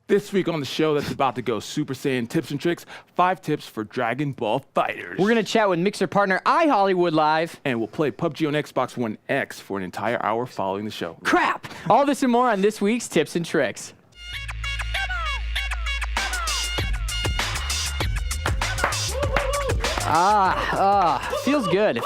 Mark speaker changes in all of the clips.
Speaker 1: This week on the show that's about to go Super Saiyan tips and tricks, 5 tips for Dragon Ball FighterZ.
Speaker 2: We're going to chat with Mixer partner iHollywoodLIVE.
Speaker 1: And we'll play PUBG on Xbox One X for an entire hour following the show.
Speaker 2: Crap! All this and more on this week's Tips and Tricks. Feels good.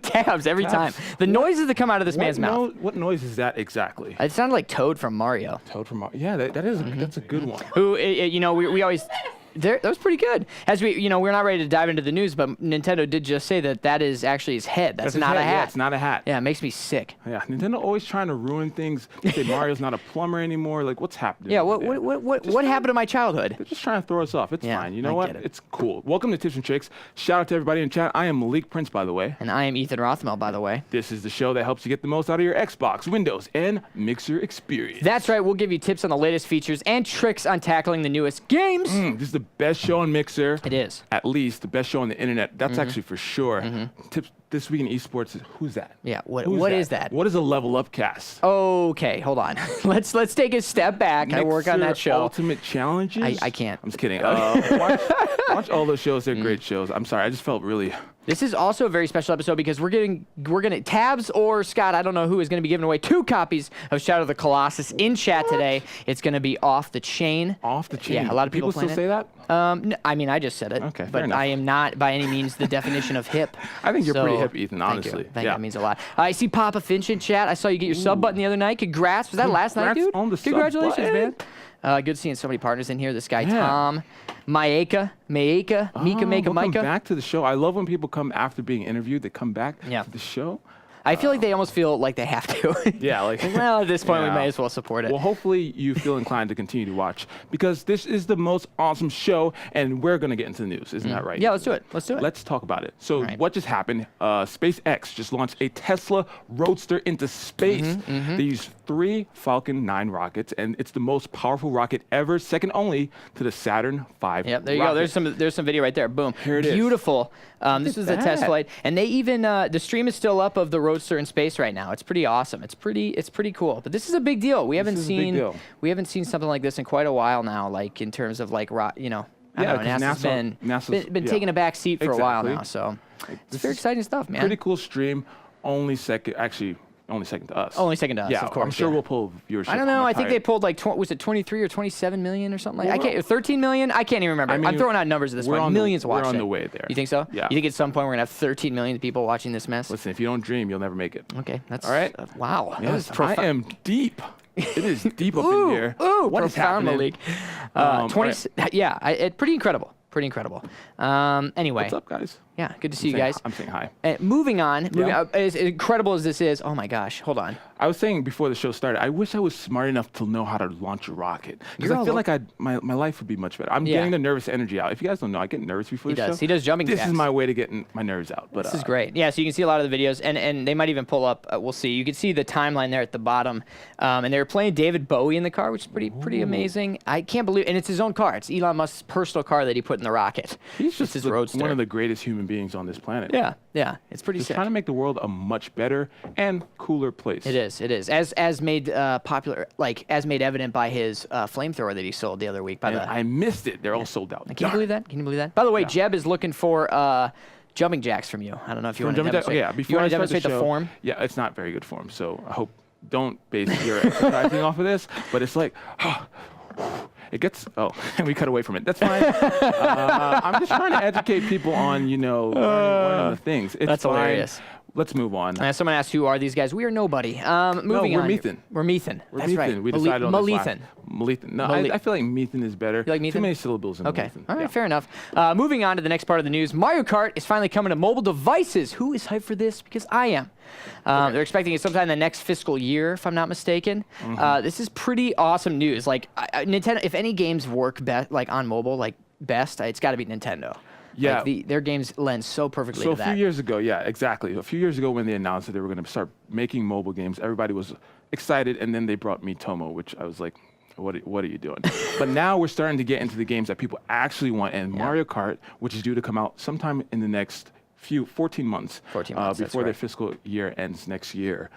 Speaker 2: Tabs every time. The noises that come out of this man's mouth.
Speaker 1: What noise is that exactly?
Speaker 2: It sounded like Toad from Mario.
Speaker 1: Toad from Mario. Yeah, that's a good one.
Speaker 2: Who, we always... that was pretty good. As we're not ready to dive into the news, but Nintendo did just say that is actually his head. That's not a hat.
Speaker 1: Yeah, it's not a hat.
Speaker 2: Yeah, it makes me sick.
Speaker 1: Yeah, Nintendo always trying to ruin things. They say Mario's not a plumber anymore. Like, what's happening?
Speaker 2: Yeah, what happened to my childhood?
Speaker 1: They're just trying to throw us off. It's fine. You know what?
Speaker 2: It.
Speaker 1: It's cool. Welcome to Tips and Tricks. Shout out to everybody in chat. I am Malik Prince, by the way.
Speaker 2: And I am Ethan Rothamel, by the way.
Speaker 1: This is the show that helps you get the most out of your Xbox, Windows, and Mixer experience.
Speaker 2: That's right. We'll give you tips on the latest features and tricks on tackling the newest games.
Speaker 1: This is the best show on Mixer.
Speaker 2: It is.
Speaker 1: At least the best show on the internet. That's actually for sure. Tips this week in esports. Who's that?
Speaker 2: Yeah. What is that?
Speaker 1: What is a level up cast?
Speaker 2: Okay, hold on. let's take a step back and work on that show.
Speaker 1: Ultimate challenges.
Speaker 2: I can't.
Speaker 1: I'm just kidding. Watch all those shows. They're great shows. I'm sorry. I just felt really.
Speaker 2: This is also a very special episode because we're gonna Tabs or Scott, I don't know who, is gonna be giving away 2 copies of Shadow of the Colossus in chat today. It's gonna be off the chain.
Speaker 1: Off the chain.
Speaker 2: Yeah, a lot of people
Speaker 1: still say that.
Speaker 2: I mean, I just said it.
Speaker 1: Okay,
Speaker 2: but I am not by any means the definition of hip.
Speaker 1: I think you're pretty hip, Ethan. Honestly,
Speaker 2: thank you. That means a lot. I see Papa Finch in chat. I saw you get your sub button the other night. Congrats. Was that last night, dude?
Speaker 1: On the
Speaker 2: Congratulations,
Speaker 1: sub
Speaker 2: man. Good seeing so many partners in here. This guy, Tom, Mika, Mika.
Speaker 1: Welcome back to the show. I love when people come after being interviewed. They come back to the show.
Speaker 2: I feel like they almost feel like they have to.
Speaker 1: Yeah, like
Speaker 2: well, at this point, we may as well support it.
Speaker 1: Well, hopefully you feel inclined to continue to watch because this is the most awesome show, and we're gonna get into the news. Isn't that right?
Speaker 2: Yeah, let's do it.
Speaker 1: Let's talk about it. So, what just happened? SpaceX just launched a Tesla Roadster into space. They used 3 Falcon 9 rockets, and it's the most powerful rocket ever, second only to the Saturn V.
Speaker 2: Yep, there you go. There's some video right there. Boom.
Speaker 1: Here it is.
Speaker 2: Beautiful. This was a test flight, and they even the stream is still up of the Roadster in space right now. It's pretty awesome. It's pretty cool. But this is a big deal. We haven't seen something like this in quite a while now. Like in terms of like I don't know, NASA's been taking a back seat for a while now. So it's very exciting stuff, man.
Speaker 1: Pretty cool stream. Only second to us.
Speaker 2: Only second to us,
Speaker 1: yeah,
Speaker 2: of course.
Speaker 1: I'm sure we'll pull viewership.
Speaker 2: I don't know. I think they pulled like, was it 23 or 27 million or something? Like, 13 million? I can't even remember. I'm throwing out numbers at this point. Millions watching.
Speaker 1: We're on the way there.
Speaker 2: You think so?
Speaker 1: Yeah.
Speaker 2: You think at some point we're going to have 13 million people watching this mess?
Speaker 1: Listen, if you don't dream, you'll never make it.
Speaker 2: Okay. That's
Speaker 1: all right.
Speaker 2: Wow.
Speaker 1: Yes, that was profound. I am deep. It is deep up in here.
Speaker 2: What is happening? Pretty incredible. Pretty incredible. Anyway.
Speaker 1: What's up, guys?
Speaker 2: Yeah, good to see you guys.
Speaker 1: I'm saying hi.
Speaker 2: Moving on, as incredible as this is, oh my gosh, hold on.
Speaker 1: I was saying before the show started, I wish I was smart enough to know how to launch a rocket. Because I feel like my life would be much better. I'm getting the nervous energy out. If you guys don't know, I get nervous before the show.
Speaker 2: He does jumping jacks.
Speaker 1: This is my way to get my nerves out. But
Speaker 2: this is great. Yeah, so you can see a lot of the videos, and they might even pull up, we'll see. You can see the timeline there at the bottom. And they were playing David Bowie in the car, which is pretty amazing. I can't believe, and it's his own car. It's Elon Musk's personal car that he put in the rocket.
Speaker 1: He's just
Speaker 2: his Roadster.
Speaker 1: One of the greatest human beings on this planet.
Speaker 2: Yeah, it's pretty sick.
Speaker 1: Trying to make the world a much better and cooler place.
Speaker 2: It is. As made popular, as made evident by his flamethrower that he sold the other week.
Speaker 1: I missed it. They're all sold out.
Speaker 2: Can you believe that? Can you believe that? By the way, Jeb is looking for jumping jacks from you. I don't know if you want to demonstrate.
Speaker 1: Before
Speaker 2: you want
Speaker 1: I
Speaker 2: to demonstrate the form.
Speaker 1: Yeah, it's not very good form. So I hope don't base your exercising off of this. But it's like. It gets, we cut away from it. That's fine. I'm just trying to educate people on, learning the things.
Speaker 2: That's fine. Hilarious.
Speaker 1: Let's move on.
Speaker 2: Someone asked, who are these guys? We are nobody. Moving on.
Speaker 1: We're Methan.
Speaker 2: We're Methan. That's right.
Speaker 1: We decided on this
Speaker 2: Malethan.
Speaker 1: Malethan. No, I feel like Methan is better.
Speaker 2: You like Methan?
Speaker 1: Too many syllables in
Speaker 2: Okay.
Speaker 1: Malethan.
Speaker 2: All right, fair enough. Moving on to the next part of the news. Mario Kart is finally coming to mobile devices. Who is hyped for this? Because I am. They're expecting it sometime in the next fiscal year, if I'm not mistaken. This is pretty awesome news. Like Nintendo, if any games work on mobile, it's got to be Nintendo.
Speaker 1: Yeah.
Speaker 2: Their games lend so perfectly to that.
Speaker 1: So a few years ago, exactly. A few years ago when they announced that they were going to start making mobile games, everybody was excited, and then they brought Miitomo, which I was like, what are you doing? But now we're starting to get into the games that people actually want, and Mario Kart, which is due to come out sometime in the next 14 months.
Speaker 2: 14 months,
Speaker 1: before their fiscal year ends next year.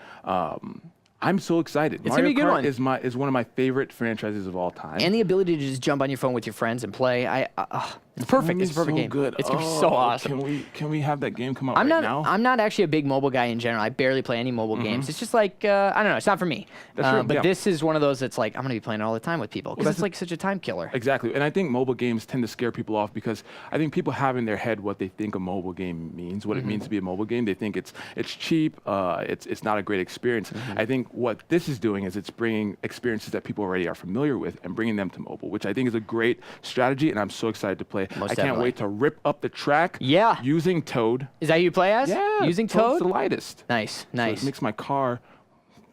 Speaker 1: I'm so excited.
Speaker 2: It's gonna be a good one.
Speaker 1: Is one of my favorite franchises of all time.
Speaker 2: And the ability to just jump on your phone with your friends and play. It's perfect. It's a perfect game.
Speaker 1: Good.
Speaker 2: It's gonna be so awesome.
Speaker 1: Can we have that game come out now?
Speaker 2: I'm not actually a big mobile guy in general. I barely play any mobile games. It's just like I don't know. It's not for me. But this is one of those that's like I'm gonna be playing it all the time with people because it's like such a time killer.
Speaker 1: Exactly. And I think mobile games tend to scare people off because I think people have in their head what they think a mobile game means, what it means to be a mobile game. They think it's cheap. It's not a great experience. I think what this is doing is it's bringing experiences that people already are familiar with and bringing them to mobile, which I think is a great strategy. And I'm so excited to play. I can't wait to rip up the track.
Speaker 2: Yeah.
Speaker 1: Using Toad.
Speaker 2: Is that who you play as?
Speaker 1: Yeah.
Speaker 2: Using
Speaker 1: Toad's
Speaker 2: Toad?
Speaker 1: the lightest.
Speaker 2: Nice.
Speaker 1: So it makes my car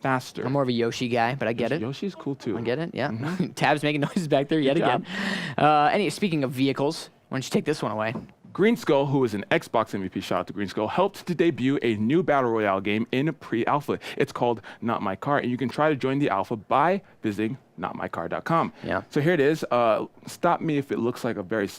Speaker 1: faster.
Speaker 2: I'm more of a Yoshi guy, but I get it.
Speaker 1: Yoshi's cool too.
Speaker 2: I get it. Yeah. Tab's making noises back there yet again. Speaking of vehicles, why don't you take this one away?
Speaker 1: Green Skull, who is an Xbox MVP, shout out to Green Skull, helped to debut a new Battle Royale game in pre-alpha. It's called Not My Car, and you can try to join the alpha by visiting notmycar.com.
Speaker 2: Yeah.
Speaker 1: So here it is. Stop me if it looks like a very...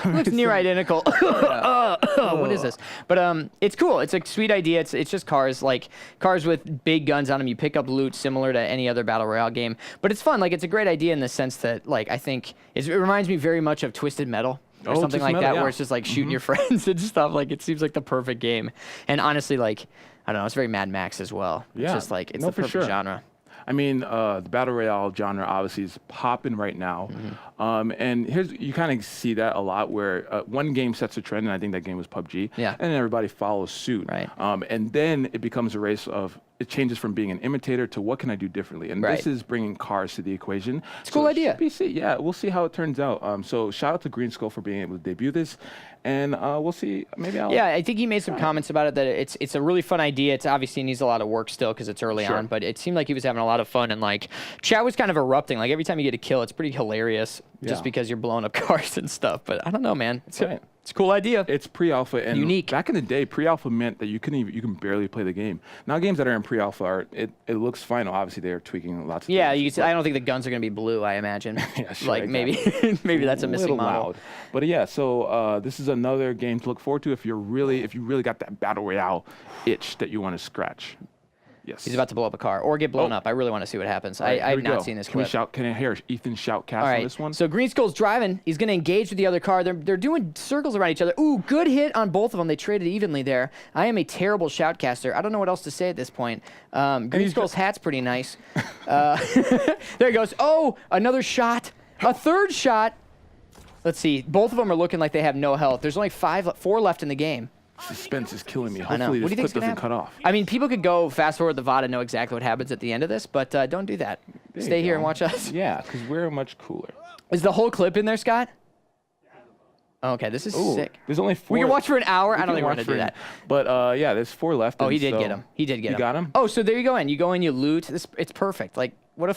Speaker 2: looks near identical. What is this? But it's cool. It's a sweet idea. It's just cars with big guns on them. You pick up loot similar to any other Battle Royale game. But it's fun. Like, it's a great idea in the sense that, like, I think it reminds me very much of Twisted Metal. Or something like that, where it's just like shooting your friends and stuff. Like, it seems like the perfect game. And honestly, like, I don't know, it's very Mad Max as well.
Speaker 1: Yeah.
Speaker 2: It's just like, it's the perfect genre.
Speaker 1: I mean, the Battle Royale genre obviously is popping right now. And you kind of see that a lot where one game sets a trend, and I think that game was PUBG.
Speaker 2: Yeah.
Speaker 1: And then everybody follows suit.
Speaker 2: Right.
Speaker 1: And then it becomes a race of, it changes from being an imitator to what can I do differently. And this is bringing cars to the equation.
Speaker 2: It's a cool idea.
Speaker 1: Yeah, we'll see how it turns out. So shout out to Green Skull for being able to debut this. And we'll see. Maybe I'll...
Speaker 2: Yeah, I think he made some comments about it that it's a really fun idea. It's obviously needs a lot of work still because it's early on, but it seemed like he was having a lot of fun. And like, chat was kind of erupting. Like, every time you get a kill, it's pretty hilarious just because you're blowing up cars and stuff. But I don't know, man. It's a cool idea.
Speaker 1: It's pre-alpha and
Speaker 2: unique.
Speaker 1: Back in the day, pre-alpha meant that you can barely play the game. Now games that are in pre-alpha it looks fine. Obviously, they're tweaking lots of things.
Speaker 2: Yeah, I don't think the guns are going to be blue. I imagine.
Speaker 1: Yeah, sure,
Speaker 2: like
Speaker 1: exactly.
Speaker 2: maybe that's a missing model.
Speaker 1: Loud. But yeah, so this is another game to look forward to if you really got that Battle Royale itch that you want to scratch. Yes.
Speaker 2: He's about to blow up a car or get blown up. I really want to see what happens.
Speaker 1: Right,
Speaker 2: I've not seen this clip.
Speaker 1: Can I hear Ethan shout cast on this one?
Speaker 2: So Green Skull's driving. He's going to engage with the other car. They're doing circles around each other. Ooh, good hit on both of them. They traded evenly there. I am a terrible shoutcaster. I don't know what else to say at this point. Green Skull's hat's pretty nice. There he goes. Oh, another shot. A third shot. Let's see. Both of them are looking like they have no health. There's only 4 left in the game.
Speaker 1: Suspense is killing me.
Speaker 2: I know.
Speaker 1: Hopefully
Speaker 2: What do you
Speaker 1: this
Speaker 2: think
Speaker 1: clip doesn't cut off.
Speaker 2: I mean, people could go fast forward the VOD and know exactly what happens at the end of this, but don't do that. Stay here and watch us.
Speaker 1: Yeah, because we're much cooler.
Speaker 2: Is the whole clip in there, Scott? Okay, this is sick.
Speaker 1: There's only 4.
Speaker 2: We can watch for an hour. I don't think we're going to do that.
Speaker 1: But yeah, there's 4 left.
Speaker 2: Oh, he did get him. He did get him.
Speaker 1: You got him?
Speaker 2: Oh, so there you go in. You go in, you loot. It's perfect. Like, what a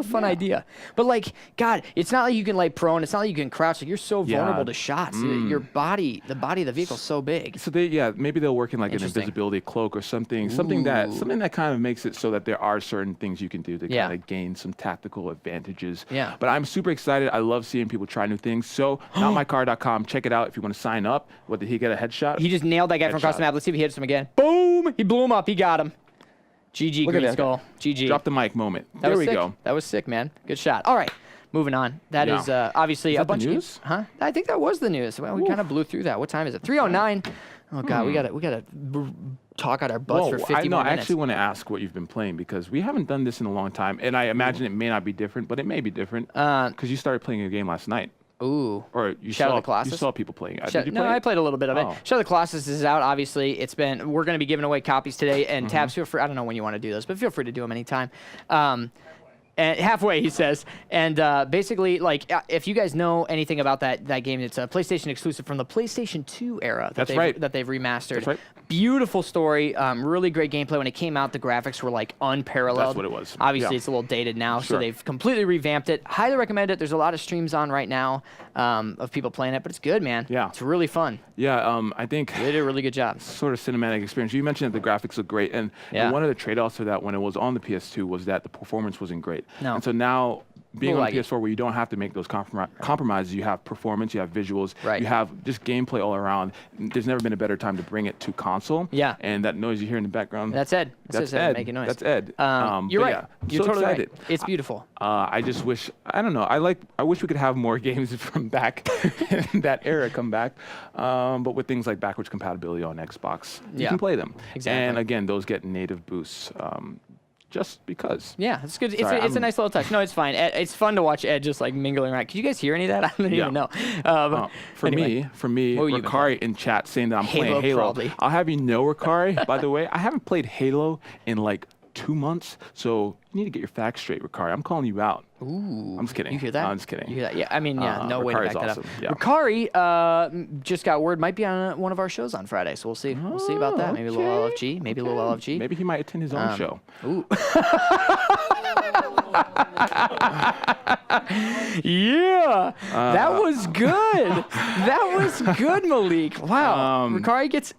Speaker 2: fun idea. But like, God, it's not like you can lay prone. It's not like you can crouch. Like, you're so vulnerable to shots. Your body, the body of the vehicle is so big.
Speaker 1: So maybe they'll work in like an invisibility cloak or something that kind of makes it so that there are certain things you can do to kind of gain some tactical advantages.
Speaker 2: Yeah.
Speaker 1: But I'm super excited. I love seeing people try new things. So notmycar.com, check it out if you want to sign up. What, did he get a headshot?
Speaker 2: He just nailed that guy from across the map. Let's see if he hits him again. Boom! He blew him up. He got him. GG, Green Skull. GG.
Speaker 1: Drop the mic moment. There we go.
Speaker 2: That was sick, man. Good shot. All right, moving on. That is obviously a bunch of news. Huh? I think that was the news. Well, we kind of blew through that. What time is it? 3:09. Oh God, we gotta talk out our butts for 50 more minutes.
Speaker 1: I actually want to ask what you've been playing because we haven't done this in a long time, and I imagine it may not be different, but it may be different because you started playing a game last night.
Speaker 2: Ooh.
Speaker 1: Or you
Speaker 2: Shadow of the Colossus?
Speaker 1: You saw people playing it. Did you play
Speaker 2: I played a little bit of it. Shadow of the Colossus is out, obviously. We're going to be giving away copies today, and Tabs, feel free, I don't know when you want to do those, but feel free to do them anytime. And halfway, he says. And basically, like, if you guys know anything about that game, it's a PlayStation exclusive from the PlayStation 2 era that they've remastered.
Speaker 1: That's right.
Speaker 2: Beautiful story, really great gameplay. When it came out, the graphics were like unparalleled.
Speaker 1: That's what it was.
Speaker 2: Obviously, it's a little dated now, so they've completely revamped it. Highly recommend it. There's a lot of streams on right now of people playing it, but it's good, man.
Speaker 1: Yeah.
Speaker 2: It's really fun.
Speaker 1: Yeah, I think
Speaker 2: they did a really good job.
Speaker 1: Sort of cinematic experience. You mentioned that the graphics look great, and one of the trade-offs for that when it was on the PS2 was that the performance wasn't great.
Speaker 2: No.
Speaker 1: And so now being on PS4 where you don't have to make those compromises. You have performance, you have visuals, you have just gameplay all around. There's never been a better time to bring it to console.
Speaker 2: Yeah.
Speaker 1: And that noise you hear in the background.
Speaker 2: That's Ed.
Speaker 1: That's Ed.
Speaker 2: Making noise.
Speaker 1: That's Ed.
Speaker 2: You're right.
Speaker 1: Yeah,
Speaker 2: You're
Speaker 1: so
Speaker 2: totally
Speaker 1: excited.
Speaker 2: right. It's beautiful.
Speaker 1: I just wish, I don't know, I wish we could have more games from back in that era come back. But with things like backwards compatibility on Xbox, you can play them.
Speaker 2: Exactly.
Speaker 1: And again, those get native boosts. Just because.
Speaker 2: Yeah, it's good. It's a nice little touch. No, it's fine. It's fun to watch Ed just like mingling around. Could you guys hear any of that? I don't even know.
Speaker 1: For me, Ricari in chat saying that I'm playing Halo.
Speaker 2: Probably.
Speaker 1: I'll have you know, Ricari, by the way, I haven't played Halo in like 2 months, so you need to get your facts straight, Ricari. I'm calling you out.
Speaker 2: Ooh.
Speaker 1: I'm just kidding.
Speaker 2: You hear that?
Speaker 1: I'm just kidding.
Speaker 2: You hear that? Yeah, I mean, no way to back that up.
Speaker 1: Yeah.
Speaker 2: Ricari just got word might be on one of our shows on Friday, so we'll see. We'll see about that. Maybe a little LFG. Maybe a little LFG.
Speaker 1: Maybe he might attend his own show.
Speaker 2: Ooh. Yeah, that was good. That was good, Malik. Wow. Ricari gets.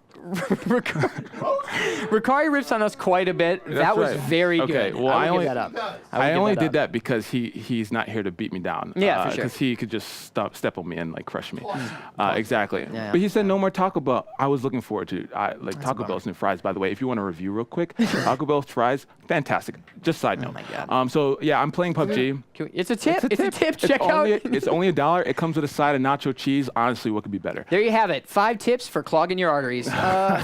Speaker 2: Ricari rips on us quite a bit. That was very good.
Speaker 1: Okay, well,
Speaker 2: I only give that up.
Speaker 1: I only did that because he's not here to beat me down.
Speaker 2: Yeah, for sure.
Speaker 1: Because he could just step on me and like crush me. Exactly.
Speaker 2: Yeah.
Speaker 1: But he said no more Taco Bell. I was looking forward to Taco Bell's new fries. By the way, if you want to review real quick, Taco Bell's fries, fantastic. Just side note.
Speaker 2: Oh my God.
Speaker 1: So yeah, I'm playing PUBG.
Speaker 2: It's a tip. It's a tip. Check out.
Speaker 1: It's only $1. It comes with a side of nacho cheese. Honestly, what could be better?
Speaker 2: There you have it. 5 tips for clogging your arteries.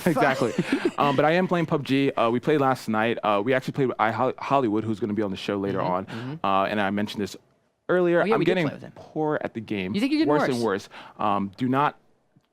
Speaker 1: Exactly. But I am playing PUBG. We played last night. We actually played with iHollywood, who's going to be on the show later on. And I mentioned this earlier. I'm getting poor at the game.
Speaker 2: You think you're getting
Speaker 1: worse and worse. Do not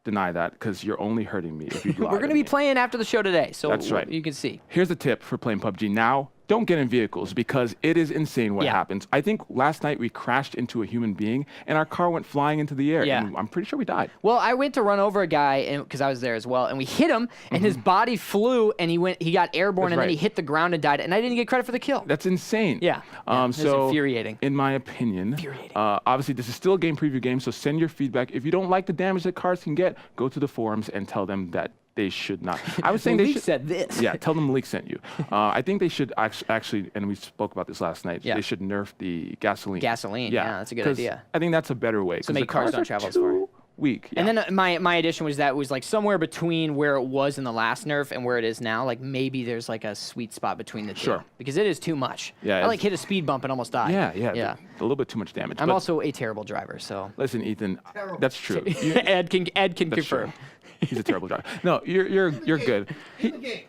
Speaker 1: deny that, because you're only hurting me if you do.
Speaker 2: We're going to be playing after the show today, so
Speaker 1: that's right.
Speaker 2: You can see.
Speaker 1: Here's a tip for playing PUBG now. Don't get in vehicles, because it is insane what happens. I think last night we crashed into a human being and our car went flying into the air.
Speaker 2: Yeah.
Speaker 1: And I'm pretty sure we died.
Speaker 2: Well, I went to run over a guy because I was there as well, and we hit him, and his body flew, and he got airborne, and then he hit the ground and died, and I didn't get credit for the kill.
Speaker 1: That's insane.
Speaker 2: Yeah. It's infuriating.
Speaker 1: In my opinion, obviously this is still a game preview game, so send your feedback. If you don't like the damage that cars can get, go to the forums and tell them that they should not. I was saying
Speaker 2: Malik
Speaker 1: they should.
Speaker 2: said this.
Speaker 1: Yeah, tell them Malik sent you. I think they should actually, and we spoke about this last night. They should nerf the gasoline.
Speaker 2: Gasoline. Yeah, that's a good idea.
Speaker 1: I think that's a better way.
Speaker 2: So make cars don't travel as far.
Speaker 1: Weak. Yeah.
Speaker 2: And then my addition was that it was like somewhere between where it was in the last nerf and where it is now. Like maybe there's like a sweet spot between the two.
Speaker 1: Sure.
Speaker 2: Because it is too much.
Speaker 1: Yeah.
Speaker 2: I like hit a speed bump and almost died.
Speaker 1: Yeah. A little bit too much damage.
Speaker 2: I'm also a terrible driver, so.
Speaker 1: Listen, Ethan, that's true.
Speaker 2: Ed can confirm.
Speaker 1: True. He's a terrible driver. No, you're good.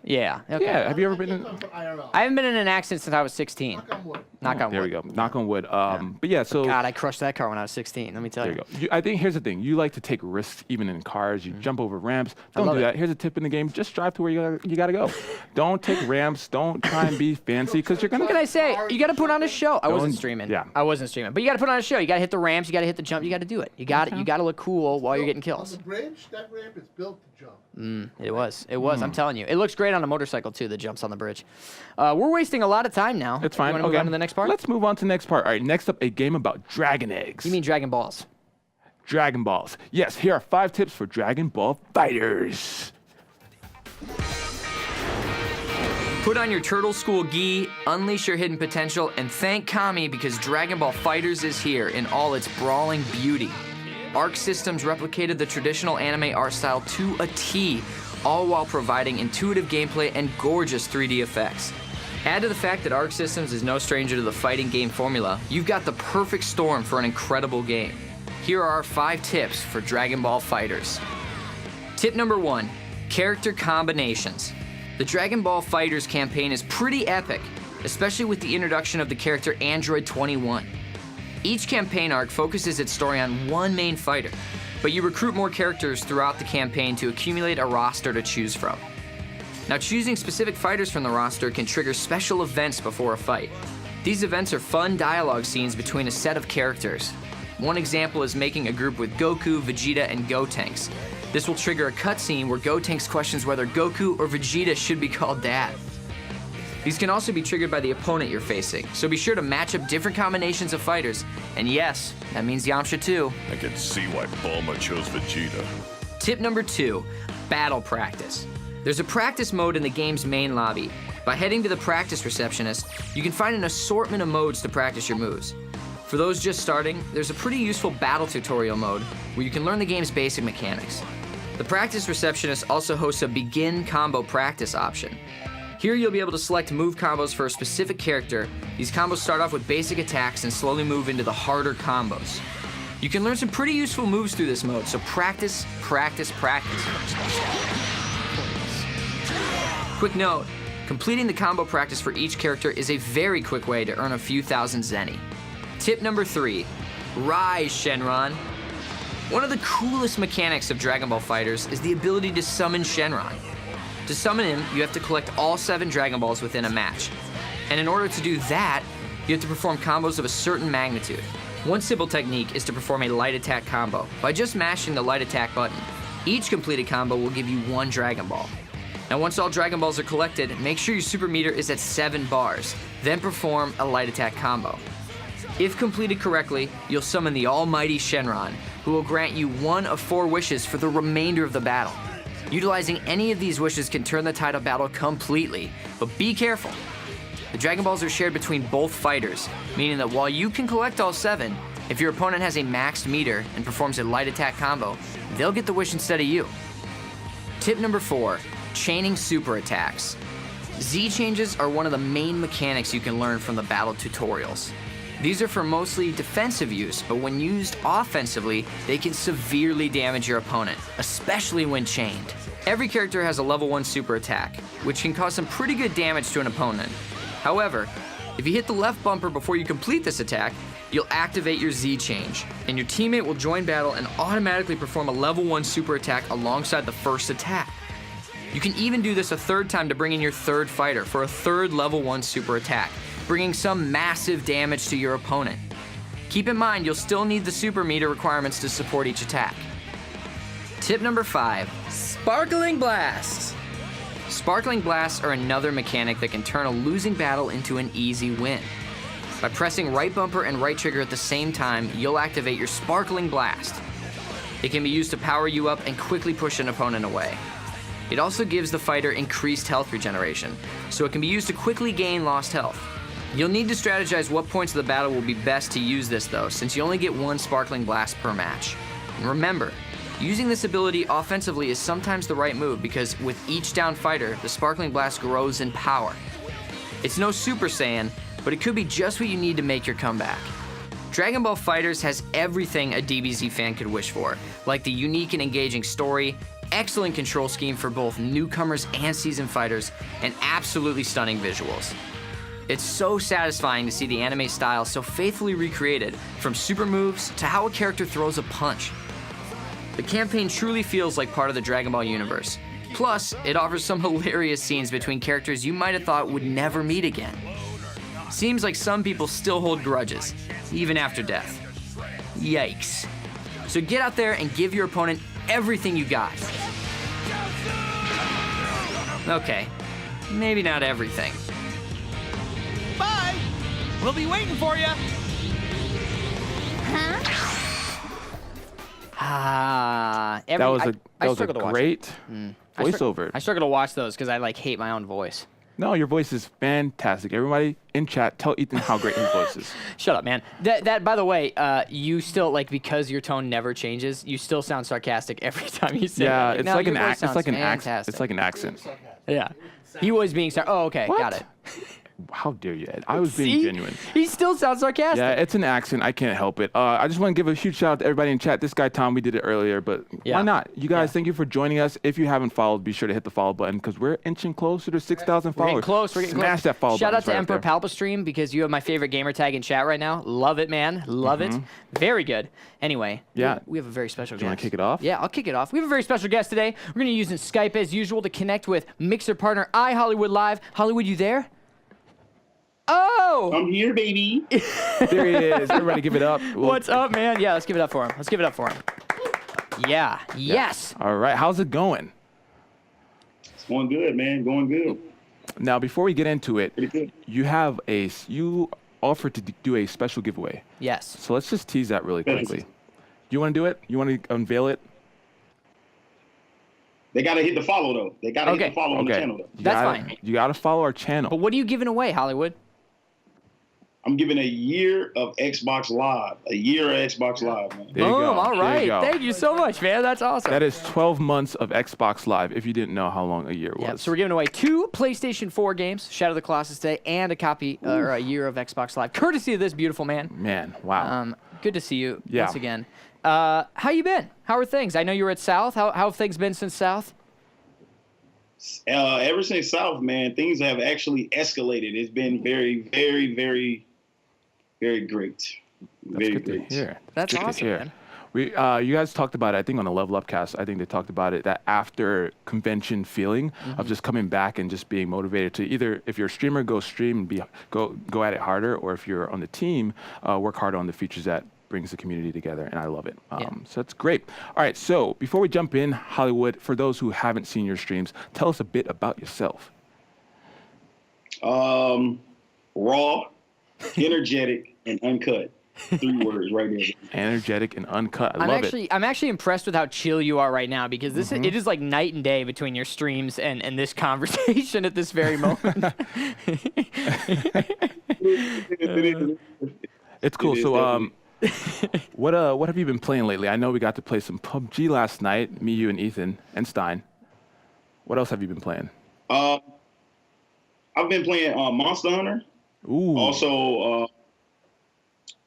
Speaker 2: Yeah. Okay.
Speaker 1: Yeah. Have you ever been in?
Speaker 2: I haven't been in an accident since I was 16. Knock on wood.
Speaker 1: There we go. Knock on wood. But yeah, so.
Speaker 2: God, I crushed that car when I was 16. Let me tell you.
Speaker 1: There you go. I think here's the thing. You like to take risks even in cars. You jump over ramps. Don't do that. Here's a tip in the game. Just drive to where you gotta go. Don't take ramps. Don't try and be fancy, because you're gonna.
Speaker 2: What can I say? You gotta put on a show. I wasn't streaming.
Speaker 1: Yeah.
Speaker 2: I wasn't streaming. But you gotta put on a show. You gotta hit the ramps. You gotta hit the jump. You gotta do it. You gotta look cool while you're getting kills.
Speaker 3: On the bridge, that ramp is built to jump.
Speaker 2: It was. I'm telling you. It looks great on a motorcycle, too, the jumps on the bridge. We're wasting a lot of time now.
Speaker 1: It's fine.
Speaker 2: You want to move on to the next part?
Speaker 1: Let's move on to the next part. All right, next up, a game about Dragon Eggs.
Speaker 2: You mean Dragon Balls?
Speaker 1: Dragon Balls. Yes, here are 5 tips for Dragon Ball fighters.
Speaker 4: Put on your Turtle School gi, unleash your hidden potential, and thank Kami because Dragon Ball FighterZ is here in all its brawling beauty. Arc Systems replicated the traditional anime art style to a T, all while providing intuitive gameplay and gorgeous 3D effects. Add to the fact that Arc Systems is no stranger to the fighting game formula, you've got the perfect storm for an incredible game. Here are our 5 tips for Dragon Ball FighterZ. Tip number 1, character combinations. The Dragon Ball FighterZ campaign is pretty epic, especially with the introduction of the character Android 21. Each campaign arc focuses its story on one main fighter, but you recruit more characters throughout the campaign to accumulate a roster to choose from. Now, choosing specific fighters from the roster can trigger special events before a fight. These events are fun dialogue scenes between a set of characters. One example is making a group with Goku, Vegeta, and Gotenks. This will trigger a cutscene where Gotenks questions whether Goku or Vegeta should be called Dad. These can also be triggered by the opponent you're facing, so be sure to match up different combinations of fighters. And yes, that means Yamcha too.
Speaker 5: I can see why Bulma chose Vegeta.
Speaker 4: Tip number 2, battle practice. There's a practice mode in the game's main lobby. By heading to the practice receptionist, you can find an assortment of modes to practice your moves. For those just starting, there's a pretty useful battle tutorial mode where you can learn the game's basic mechanics. The practice receptionist also hosts a begin combo practice option. Here you'll be able to select move combos for a specific character. These combos start off with basic attacks and slowly move into the harder combos. You can learn some pretty useful moves through this mode, so practice, practice, practice. Quick note, completing the combo practice for each character is a very quick way to earn a few thousand zenny. Tip number 3, Rise Shenron. One of the coolest mechanics of Dragon Ball FighterZ is the ability to summon Shenron. To summon him, you have to collect all 7 Dragon Balls within a match. And in order to do that, you have to perform combos of a certain magnitude. One simple technique is to perform a light attack combo by just mashing the light attack button. Each completed combo will give you 1 Dragon Ball. Now once all Dragon Balls are collected, make sure your super meter is at 7 bars, then perform a light attack combo. If completed correctly, you'll summon the almighty Shenron, who will grant you 1 of 4 wishes for the remainder of the battle. Utilizing any of these wishes can turn the tide of battle completely, but be careful. The Dragon Balls are shared between both fighters, meaning that while you can collect all 7, if your opponent has a maxed meter and performs a light attack combo, they'll get the wish instead of you. Tip number 4, chaining super attacks. Z changes are one of the main mechanics you can learn from the battle tutorials. These are for mostly defensive use, but when used offensively, they can severely damage your opponent, especially when chained. Every character has a level 1 super attack, which can cause some pretty good damage to an opponent. However, if you hit the left bumper before you complete this attack, you'll activate your Z change, and your teammate will join battle and automatically perform a level 1 super attack alongside the first attack. You can even do this a 3rd time to bring in your 3rd fighter for a 3rd level 1 super attack, bringing some massive damage to your opponent. Keep in mind, you'll still need the super meter requirements to support each attack. Tip number 5, Sparkling Blasts. Sparkling Blasts are another mechanic that can turn a losing battle into an easy win. By pressing right bumper and right trigger at the same time, you'll activate your Sparkling Blast. It can be used to power you up and quickly push an opponent away. It also gives the fighter increased health regeneration, so it can be used to quickly gain lost health. You'll need to strategize what points of the battle will be best to use this though, since you only get 1 Sparkling Blast per match. And remember, using this ability offensively is sometimes the right move because with each down fighter, the Sparkling Blast grows in power. It's no Super Saiyan, but it could be just what you need to make your comeback. Dragon Ball FighterZ has everything a DBZ fan could wish for, like the unique and engaging story, excellent control scheme for both newcomers and seasoned fighters, and absolutely stunning visuals. It's so satisfying to see the anime style so faithfully recreated, from super moves to how a character throws a punch. The campaign truly feels like part of the Dragon Ball universe. Plus, it offers some hilarious scenes between characters you might have thought would never meet again. Seems like some people still hold grudges, even after death. Yikes. So get out there and give your opponent everything you got. Okay, maybe not everything.
Speaker 6: Bye! We'll be waiting for you!
Speaker 2: That
Speaker 1: was a great voiceover.
Speaker 2: I struggle to watch those because I hate my own voice.
Speaker 1: No, your voice is fantastic. Everybody in chat, tell Ethan how great his voice is.
Speaker 2: Shut up, man. That by the way, you still because your tone never changes. You still sound sarcastic every time you say it.
Speaker 1: Yeah, it's like an accent.
Speaker 2: Yeah, he was being Oh, okay,
Speaker 1: What?
Speaker 2: got it.
Speaker 1: How dare you, Ed? I was being genuine.
Speaker 2: He still sounds sarcastic.
Speaker 1: Yeah, it's an accent. I can't help it. I just want to give a huge shout out to everybody in chat. This guy, Tom, we did it earlier, but why not? You guys, thank you for joining us. If you haven't followed, be sure to hit the follow button because we're inching closer to 6,000 followers.
Speaker 2: We're getting close.
Speaker 1: Smash that follow button.
Speaker 2: Shout out to
Speaker 1: right
Speaker 2: Emperor
Speaker 1: there.
Speaker 2: Palpastream because you have my favorite gamer tag in chat right now. Love it, man. Love it. Very good. Anyway,
Speaker 1: Yeah.
Speaker 2: we have a very special guest.
Speaker 1: Do you want to kick it off?
Speaker 2: Yeah, I'll kick it off. We have a very special guest today. We're going to use Skype as usual to connect with Mixer partner iHollywoodLIVE. Hollywood, you there? Oh!
Speaker 7: I'm here, baby.
Speaker 1: There he is. Everybody give it up.
Speaker 2: What's up, man? Yeah, let's give it up for him. Yeah. Yes.
Speaker 1: All right. How's it going?
Speaker 7: It's going good, man. Going good.
Speaker 1: Now, before we get into it,
Speaker 7: Pretty good.
Speaker 1: you offered to do a special giveaway.
Speaker 2: Yes.
Speaker 1: So let's just tease that really quickly. Do you want to do it? You want to unveil it?
Speaker 7: They got to hit the follow, though. They got to hit the follow on the channel, though.
Speaker 2: That's fine.
Speaker 1: You got to follow our channel.
Speaker 2: But what are you giving away, Hollywood?
Speaker 7: I'm giving a year of Xbox Live. A year of Xbox Live, man.
Speaker 1: There you go.
Speaker 2: All
Speaker 1: There
Speaker 2: right.
Speaker 1: you go.
Speaker 2: Thank you so much, man. That's awesome.
Speaker 1: That is 12 months of Xbox Live, if you didn't know how long a year was.
Speaker 2: Yeah, so we're giving away 2 PlayStation 4 games, Shadow of the Colossus today, and a copy or a year of Xbox Live, courtesy of this beautiful man.
Speaker 1: Man, wow.
Speaker 2: Good to see you
Speaker 1: Yeah.
Speaker 2: once again. How you been? How are things? I know you were at South. How have things been since South?
Speaker 7: Ever since South, man, things have actually escalated. It's been very, very, very, very great.
Speaker 1: That's good to hear.
Speaker 2: That's
Speaker 1: Good to
Speaker 2: awesome,
Speaker 1: hear.
Speaker 2: man.
Speaker 1: You guys talked about it, I think, on the Level Up cast. I think they talked about it, that after convention feeling of just coming back and just being motivated to either, if you're a streamer, go stream, go at it harder, or if you're on the team, work harder on the features that brings the community together, and I love it. So that's great. All right, so before we jump in, Hollywood, for those who haven't seen your streams, tell us a bit about yourself.
Speaker 7: Raw, energetic, and uncut. 3 words right there.
Speaker 1: Energetic and uncut. I love it.
Speaker 2: I'm actually impressed with how chill you are right now, because it is like night and day between your streams and this conversation at this very moment.
Speaker 1: It's cool. So, what have you been playing lately? I know we got to play some PUBG last night, me, you, and Ethan, and Stein. What else have you been playing?
Speaker 7: I've been playing Monster Hunter.
Speaker 1: Ooh.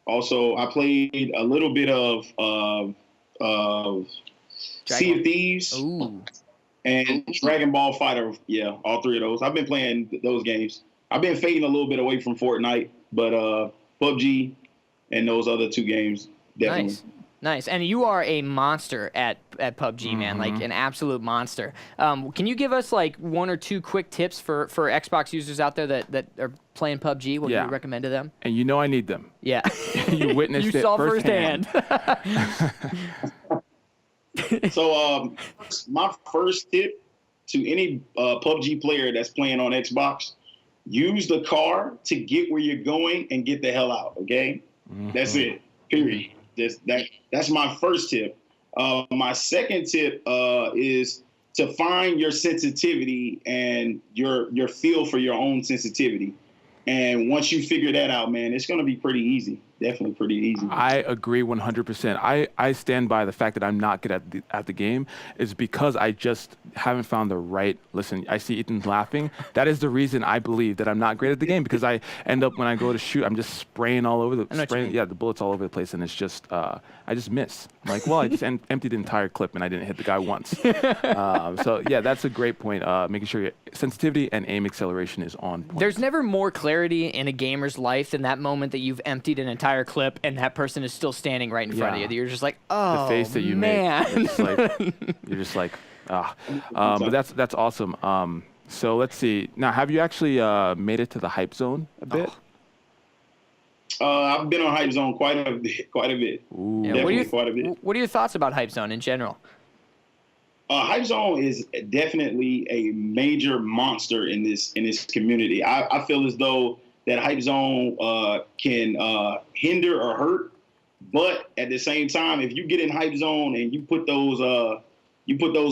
Speaker 7: Also, I played a little bit of Sea of Thieves.
Speaker 2: Ooh.
Speaker 7: And Dragon Ball Fighter. Yeah, all 3 of those. I've been playing those games. I've been fading a little bit away from Fortnite, but PUBG and those other 2 games, definitely.
Speaker 2: Nice. And you are a monster at PUBG, man, like an absolute monster. Can you give us like 1 or 2 quick tips for Xbox users out there that are playing PUBG? What do you recommend to them?
Speaker 1: And you know I need them.
Speaker 2: Yeah.
Speaker 1: You witnessed
Speaker 2: you
Speaker 1: it
Speaker 2: saw
Speaker 1: firsthand.
Speaker 7: So my first tip to any PUBG player that's playing on Xbox, use the car to get where you're going and get the hell out, okay? That's it, period. That's my first tip. My second tip is to find your sensitivity and your feel for your own sensitivity. And once you figure that out, man, it's going to be pretty easy. Definitely pretty easy.
Speaker 1: I agree 100%. I stand by the fact that I'm not good at the game is because I just haven't found the right. Listen, I see Ethan's laughing. That is the reason I believe that I'm not great at the game, because I end up when I go to shoot, I'm just spraying all over the the bullets all over the place, and it's just I just miss. I'm like, well, I just emptied the entire clip and I didn't hit the guy once. So yeah, that's a great point. Making sure your sensitivity and aim acceleration is on point.
Speaker 2: There's never more clarity in a gamer's life than that moment that you've emptied an entire clip and that person is still standing right in front of you. You're just like, oh,
Speaker 1: the face that you
Speaker 2: man.
Speaker 1: make. You're just like, but that's awesome. So let's see. Now, have you actually made it to the hype zone a bit?
Speaker 7: I've been on Hype Zone quite a bit.
Speaker 1: Ooh.
Speaker 2: Yeah, what are your thoughts about Hype Zone in general?
Speaker 7: Hype Zone is definitely a major monster in this community. I feel as though that Hype Zone can hinder or hurt, but at the same time, if you get in Hype Zone and you put those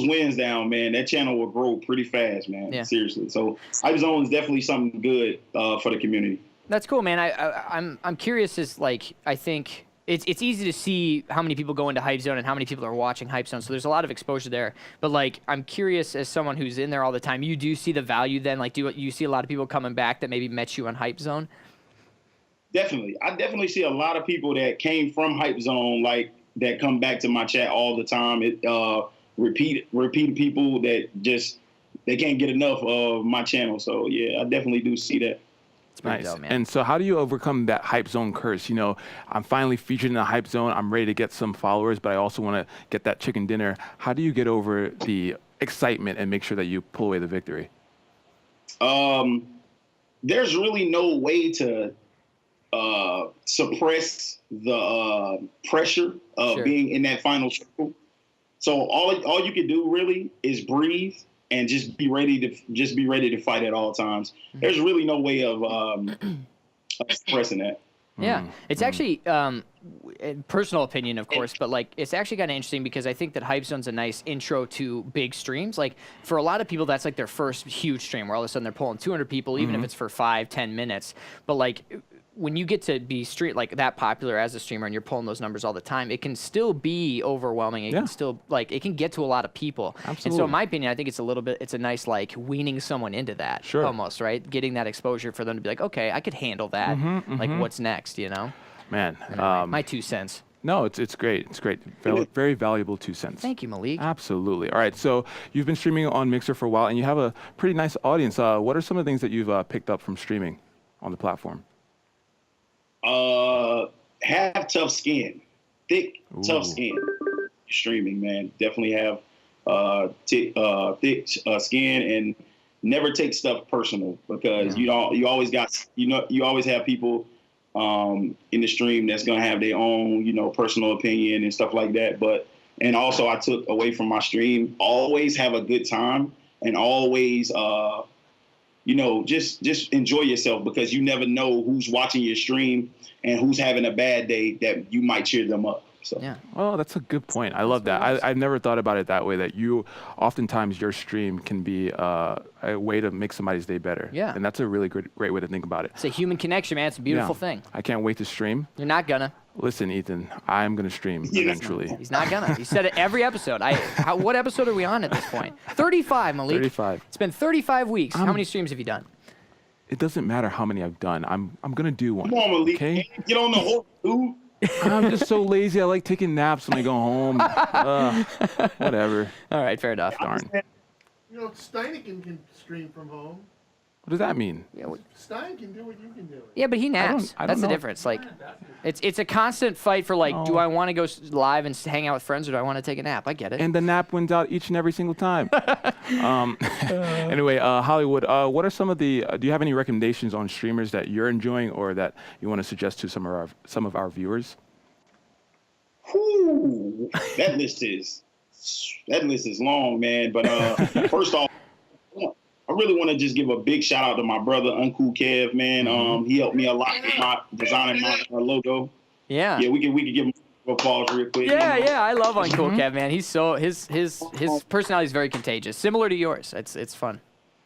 Speaker 7: wins down, man, that channel will grow pretty fast, man. Yeah. Seriously. So Hype Zone is definitely something good for the community.
Speaker 2: That's cool, man. I'm curious. I think it's easy to see how many people go into Hype Zone and how many people are watching Hype Zone. So there's a lot of exposure there. But like, I'm curious, as someone who's in there all the time, you do see the value then? Like, do you see a lot of people coming back that maybe met you on Hype Zone?
Speaker 7: Definitely. I definitely see a lot of people that came from Hype Zone, like, that come back to my chat all the time. Repeat people that just, they can't get enough of my channel. So yeah, I definitely do see that.
Speaker 1: Nice. Dope, man. And so how do you overcome that Hype Zone curse? You know, I'm finally featured in the Hype Zone. I'm ready to get some followers, but I also want to get that chicken dinner. How do you get over the excitement and make sure that you pull away the victory?
Speaker 7: There's really no way to suppress the pressure of being in that final circle. So all you can do really is breathe and just be ready to fight at all times. There's really no way of expressing that.
Speaker 2: Yeah, it's actually personal opinion, of course, but like it's actually kind of interesting because I think that Hype Zone's a nice intro to big streams. Like for a lot of people, that's like their first huge stream where all of a sudden they're pulling 200 people, even if it's for 5-10 minutes. But like when you get to be like that popular as a streamer and you're pulling those numbers all the time, it can still be overwhelming. It can still it can get to a lot of people.
Speaker 1: Absolutely.
Speaker 2: And so in my opinion, I think it's a nice like weaning someone into that almost, right? Getting that exposure for them to be like, okay, I could handle that. Like what's next, you know?
Speaker 1: Man,
Speaker 2: Anyway, my 2 cents.
Speaker 1: No, it's great. It's great. Very valuable 2 cents.
Speaker 2: Thank you, Malik.
Speaker 1: Absolutely. All right, so you've been streaming on Mixer for a while, and you have a pretty nice audience. What are some of the things that you've picked up from streaming on the platform?
Speaker 7: Have tough skin, thick, tough skin. Streaming, man, definitely have thick skin, and never take stuff personal, because you always have people in the stream that's gonna have their own personal opinion and stuff like that. And also I took away from my stream, always have a good time, and always just enjoy yourself, because you never know who's watching your stream and who's having a bad day that you might cheer them up. So.
Speaker 2: Yeah.
Speaker 1: Oh, that's a good point. I love that. I've never thought about it that way, that oftentimes your stream can be a way to make somebody's day better.
Speaker 2: Yeah.
Speaker 1: And that's a really great way to think about it.
Speaker 2: It's a human connection, man. It's a beautiful thing.
Speaker 1: I can't wait to stream.
Speaker 2: You're not gonna.
Speaker 1: Listen, Ethan, I'm going to stream eventually.
Speaker 2: He's not gonna. He said it every episode. What episode are we on at this point? 35, Malik.
Speaker 1: 35.
Speaker 2: It's been 35 weeks. How many streams have you done?
Speaker 1: It doesn't matter how many I've done. I'm going to do one.
Speaker 7: Come on, Malik.
Speaker 1: Okay?
Speaker 7: Get on the horse, dude.
Speaker 1: I'm just so lazy. I like taking naps when I go home. Whatever.
Speaker 2: All right, fair enough.
Speaker 1: Darn.
Speaker 3: Steineken can stream from home.
Speaker 1: What does that mean?
Speaker 3: Stein can do what you can do.
Speaker 2: Yeah, but he naps.
Speaker 1: I don't
Speaker 2: That's the
Speaker 1: know.
Speaker 2: difference. Like, it's a constant fight for like, do I want to go live and hang out with friends, or do I want to take a nap? I get it.
Speaker 1: And the nap wins out each and every single time. Anyway, Hollywood, what are some of the? Do you have any recommendations on streamers that you're enjoying, or that you want to suggest to some of our viewers?
Speaker 7: Whew, that list is long, man. But first off, I really want to just give a big shout out to my brother, Uncle Kev, man. He helped me a lot with my designing my logo.
Speaker 2: Yeah.
Speaker 7: Yeah, we could give him a applause real quick.
Speaker 2: Yeah. I love Uncle Kev, man. He's so his personality is very contagious, similar to yours. It's fun.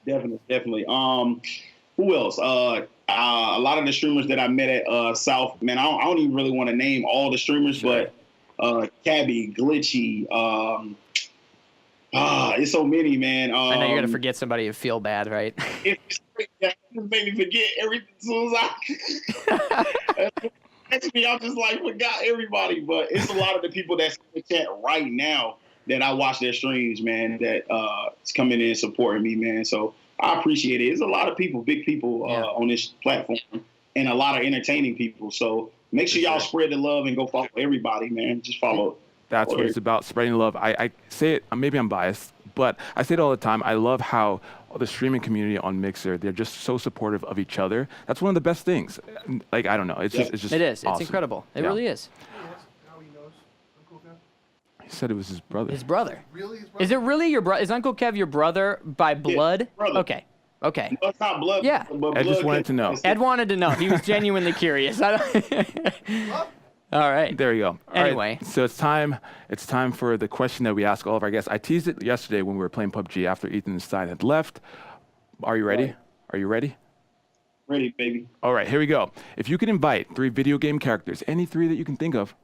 Speaker 7: Definitely. Who else? A lot of the streamers that I met at South, man. I don't even really want to name all the streamers, but Cabby, Glitchy. It's so many, man.
Speaker 2: I know you're gonna forget somebody and feel bad, right?
Speaker 7: It just made me forget everything as soon as actually, I just forgot everybody. But it's a lot of the people that's in the chat right now that I watch their streams, man, that is coming in and supporting me, man. So I appreciate it. There's a lot of people, big people on this platform, and a lot of entertaining people. So make sure y'all spread the love and go follow everybody, man. Just follow.
Speaker 1: That's what it's about, spreading love. I say it, maybe I'm biased, but I say it all the time. I love how the streaming community on Mixer, they're just so supportive of each other. That's one of the best things. I don't know. It's just
Speaker 2: It is.
Speaker 1: awesome.
Speaker 2: It's incredible. It really is.
Speaker 3: How he knows Uncle Kev?
Speaker 1: He said it was his brother.
Speaker 2: His brother.
Speaker 3: Really, his brother?
Speaker 2: Is it really your brother? Is Uncle Kev your brother by blood?
Speaker 7: brother.
Speaker 2: Okay.
Speaker 7: No, it's not blood.
Speaker 2: Yeah.
Speaker 7: But
Speaker 1: I just
Speaker 7: blood
Speaker 1: wanted to know.
Speaker 2: Ed wanted to know. He was genuinely curious. All right.
Speaker 1: There you go. All right,
Speaker 2: Anyway.
Speaker 1: so it's time for the question that we ask all of our guests. I teased it yesterday when we were playing PUBG after Ethan and Stein had left. Are you ready?
Speaker 7: Right.
Speaker 1: Are you ready?
Speaker 7: Ready, baby.
Speaker 1: All right, here we go. If you could invite 3 video game characters, any 3 that you can think of,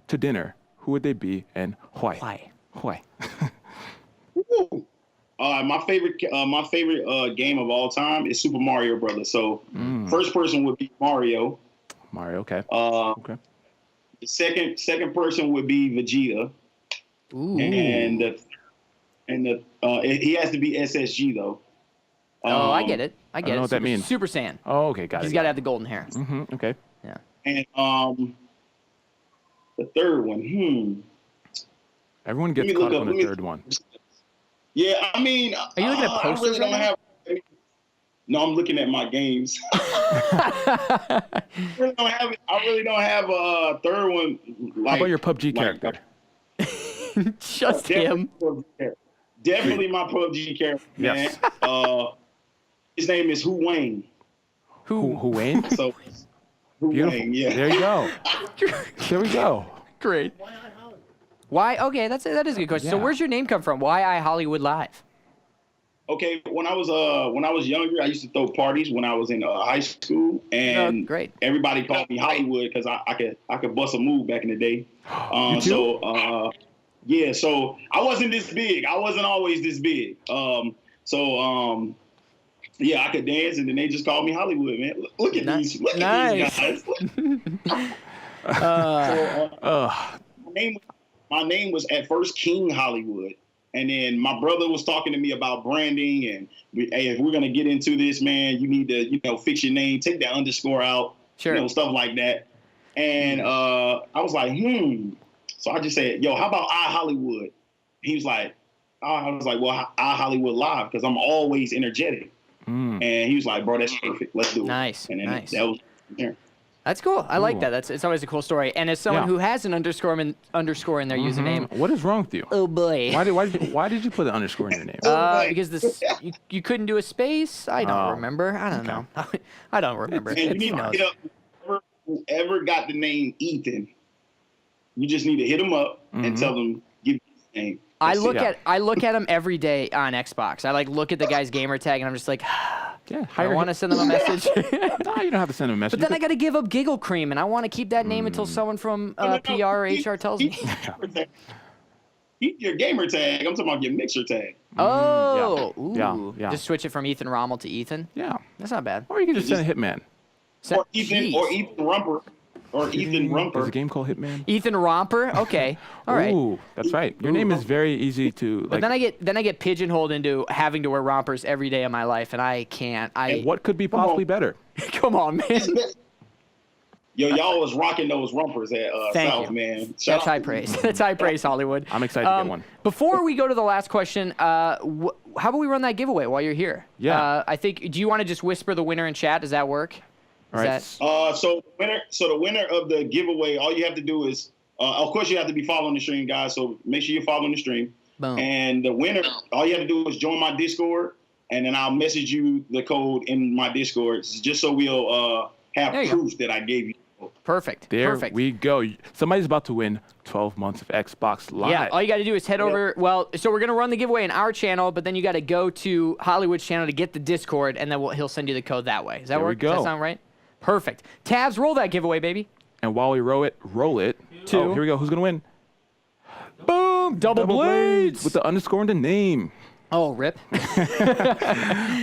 Speaker 1: to dinner, who would they be and why? Why?
Speaker 7: Woo. My favorite game of all time is Super Mario Brothers. So first person would be Mario.
Speaker 1: Mario, okay.
Speaker 7: Okay. The second person would be Vegeta.
Speaker 2: Ooh.
Speaker 7: And he has to be SSG though.
Speaker 2: Oh, I get it. I get
Speaker 1: know
Speaker 2: it.
Speaker 1: what that means.
Speaker 2: Super Saiyan.
Speaker 1: Oh, okay, got it.
Speaker 2: He's got to have the golden hair.
Speaker 1: Mm-hmm, okay.
Speaker 2: Yeah.
Speaker 7: And the third one,
Speaker 1: Everyone gets caught up on the third one.
Speaker 7: Yeah, I mean,
Speaker 2: Are you looking at posters
Speaker 7: really
Speaker 2: right now?
Speaker 7: No, I'm looking at my games. I really don't have a third one.
Speaker 1: How about your PUBG character?
Speaker 2: Just him.
Speaker 7: Definitely my PUBG character, man.
Speaker 1: Yes.
Speaker 7: His name is Hu Wayne.
Speaker 1: Who Wayne?
Speaker 7: So, Hu
Speaker 1: Beautiful.
Speaker 7: Wayne, yeah.
Speaker 1: There you go. There we go.
Speaker 2: Great. Why? Okay, that is a good question. So
Speaker 1: Yeah.
Speaker 2: where's your name come from? Why iHollywoodLIVE?
Speaker 7: Okay, when I was younger, I used to throw parties when I was in high school, and
Speaker 2: great.
Speaker 7: everybody called me Hollywood because I could bust a move back in the day. Yeah, so I wasn't this big. I wasn't always this big. Yeah, I could dance, and then they just called me Hollywood, man. Look at these guys. My name was at first King Hollywood. And then my brother was talking to me about branding and, hey, if we're going to get into this, man, you need to, fix your name, take that underscore out, stuff like that. And I was like, So I just said, yo, how about iHollywood? He was like, I was like, well, iHollywoodLIVE, because I'm always energetic. And he was like, bro, that's perfect. Let's do it.
Speaker 2: Nice.
Speaker 7: And then
Speaker 2: nice.
Speaker 7: that was there.
Speaker 2: That's cool. I like that. It's always a cool story. And as someone who has an underscore in their username,
Speaker 1: what is wrong with you?
Speaker 2: Oh boy.
Speaker 1: Why did you put an underscore in your name?
Speaker 2: Because you couldn't do a space. I don't remember. I don't know. I don't remember.
Speaker 7: And you need to hit up whoever got the name Ethan. You just need to hit him up and tell them give you his name.
Speaker 2: I look at him every day on Xbox. I look at the guy's gamer tag and I'm just like, I want to send them a message.
Speaker 1: No, you don't have to send him a message.
Speaker 2: But then I got to give up Giggle Cream, and I want to keep that name until someone from PR or HR tells me.
Speaker 7: Keep your gamer tag. I'm talking about your mixer tag.
Speaker 2: Oh,
Speaker 1: yeah.
Speaker 2: Just switch it from Ethan Rommel to Ethan.
Speaker 1: Yeah,
Speaker 2: that's not bad.
Speaker 1: Or you can just send a Hitman.
Speaker 7: Or Ethan Rumper. Or Ethan Rumper.
Speaker 1: There's a game called Hitman.
Speaker 2: Ethan Romper. Okay. All right.
Speaker 1: Ooh, that's right. Your name is very easy to.
Speaker 2: But then I get pigeonholed into having to wear rompers every day of my life, and I can't.
Speaker 1: What could be possibly better?
Speaker 2: Come on, man.
Speaker 7: Yo, y'all was rocking those rompers at South, man.
Speaker 2: That's high praise. That's high praise, Hollywood.
Speaker 1: I'm excited to get one.
Speaker 2: Before we go to the last question, how about we run that giveaway while you're here?
Speaker 1: Yeah.
Speaker 2: I think. Do you want to just whisper the winner in chat? Does that work?
Speaker 1: All right.
Speaker 7: So the winner of the giveaway, all you have to do is, of course, you have to be following the stream, guys. So make sure you're following the stream.
Speaker 2: Boom.
Speaker 7: And the winner, all you have to do is join my Discord, and then I'll message you the code in my Discord, just so we'll have proof that I gave you.
Speaker 2: Perfect.
Speaker 1: There we go. Somebody's about to win 12 months of Xbox Live.
Speaker 2: Yeah, all you got to do is head over. Well, so we're going to run the giveaway in our channel, but then you got to go to Hollywood's channel to get the Discord, and then he'll send you the code that way. Does that work?
Speaker 1: There we go.
Speaker 2: Does that sound right? Perfect. Tabs, roll that giveaway, baby.
Speaker 1: And while we roll it.
Speaker 2: Two.
Speaker 1: Oh, here we go. Who's going to win? Boom! Double blades! With the underscore in the name.
Speaker 2: Oh, rip.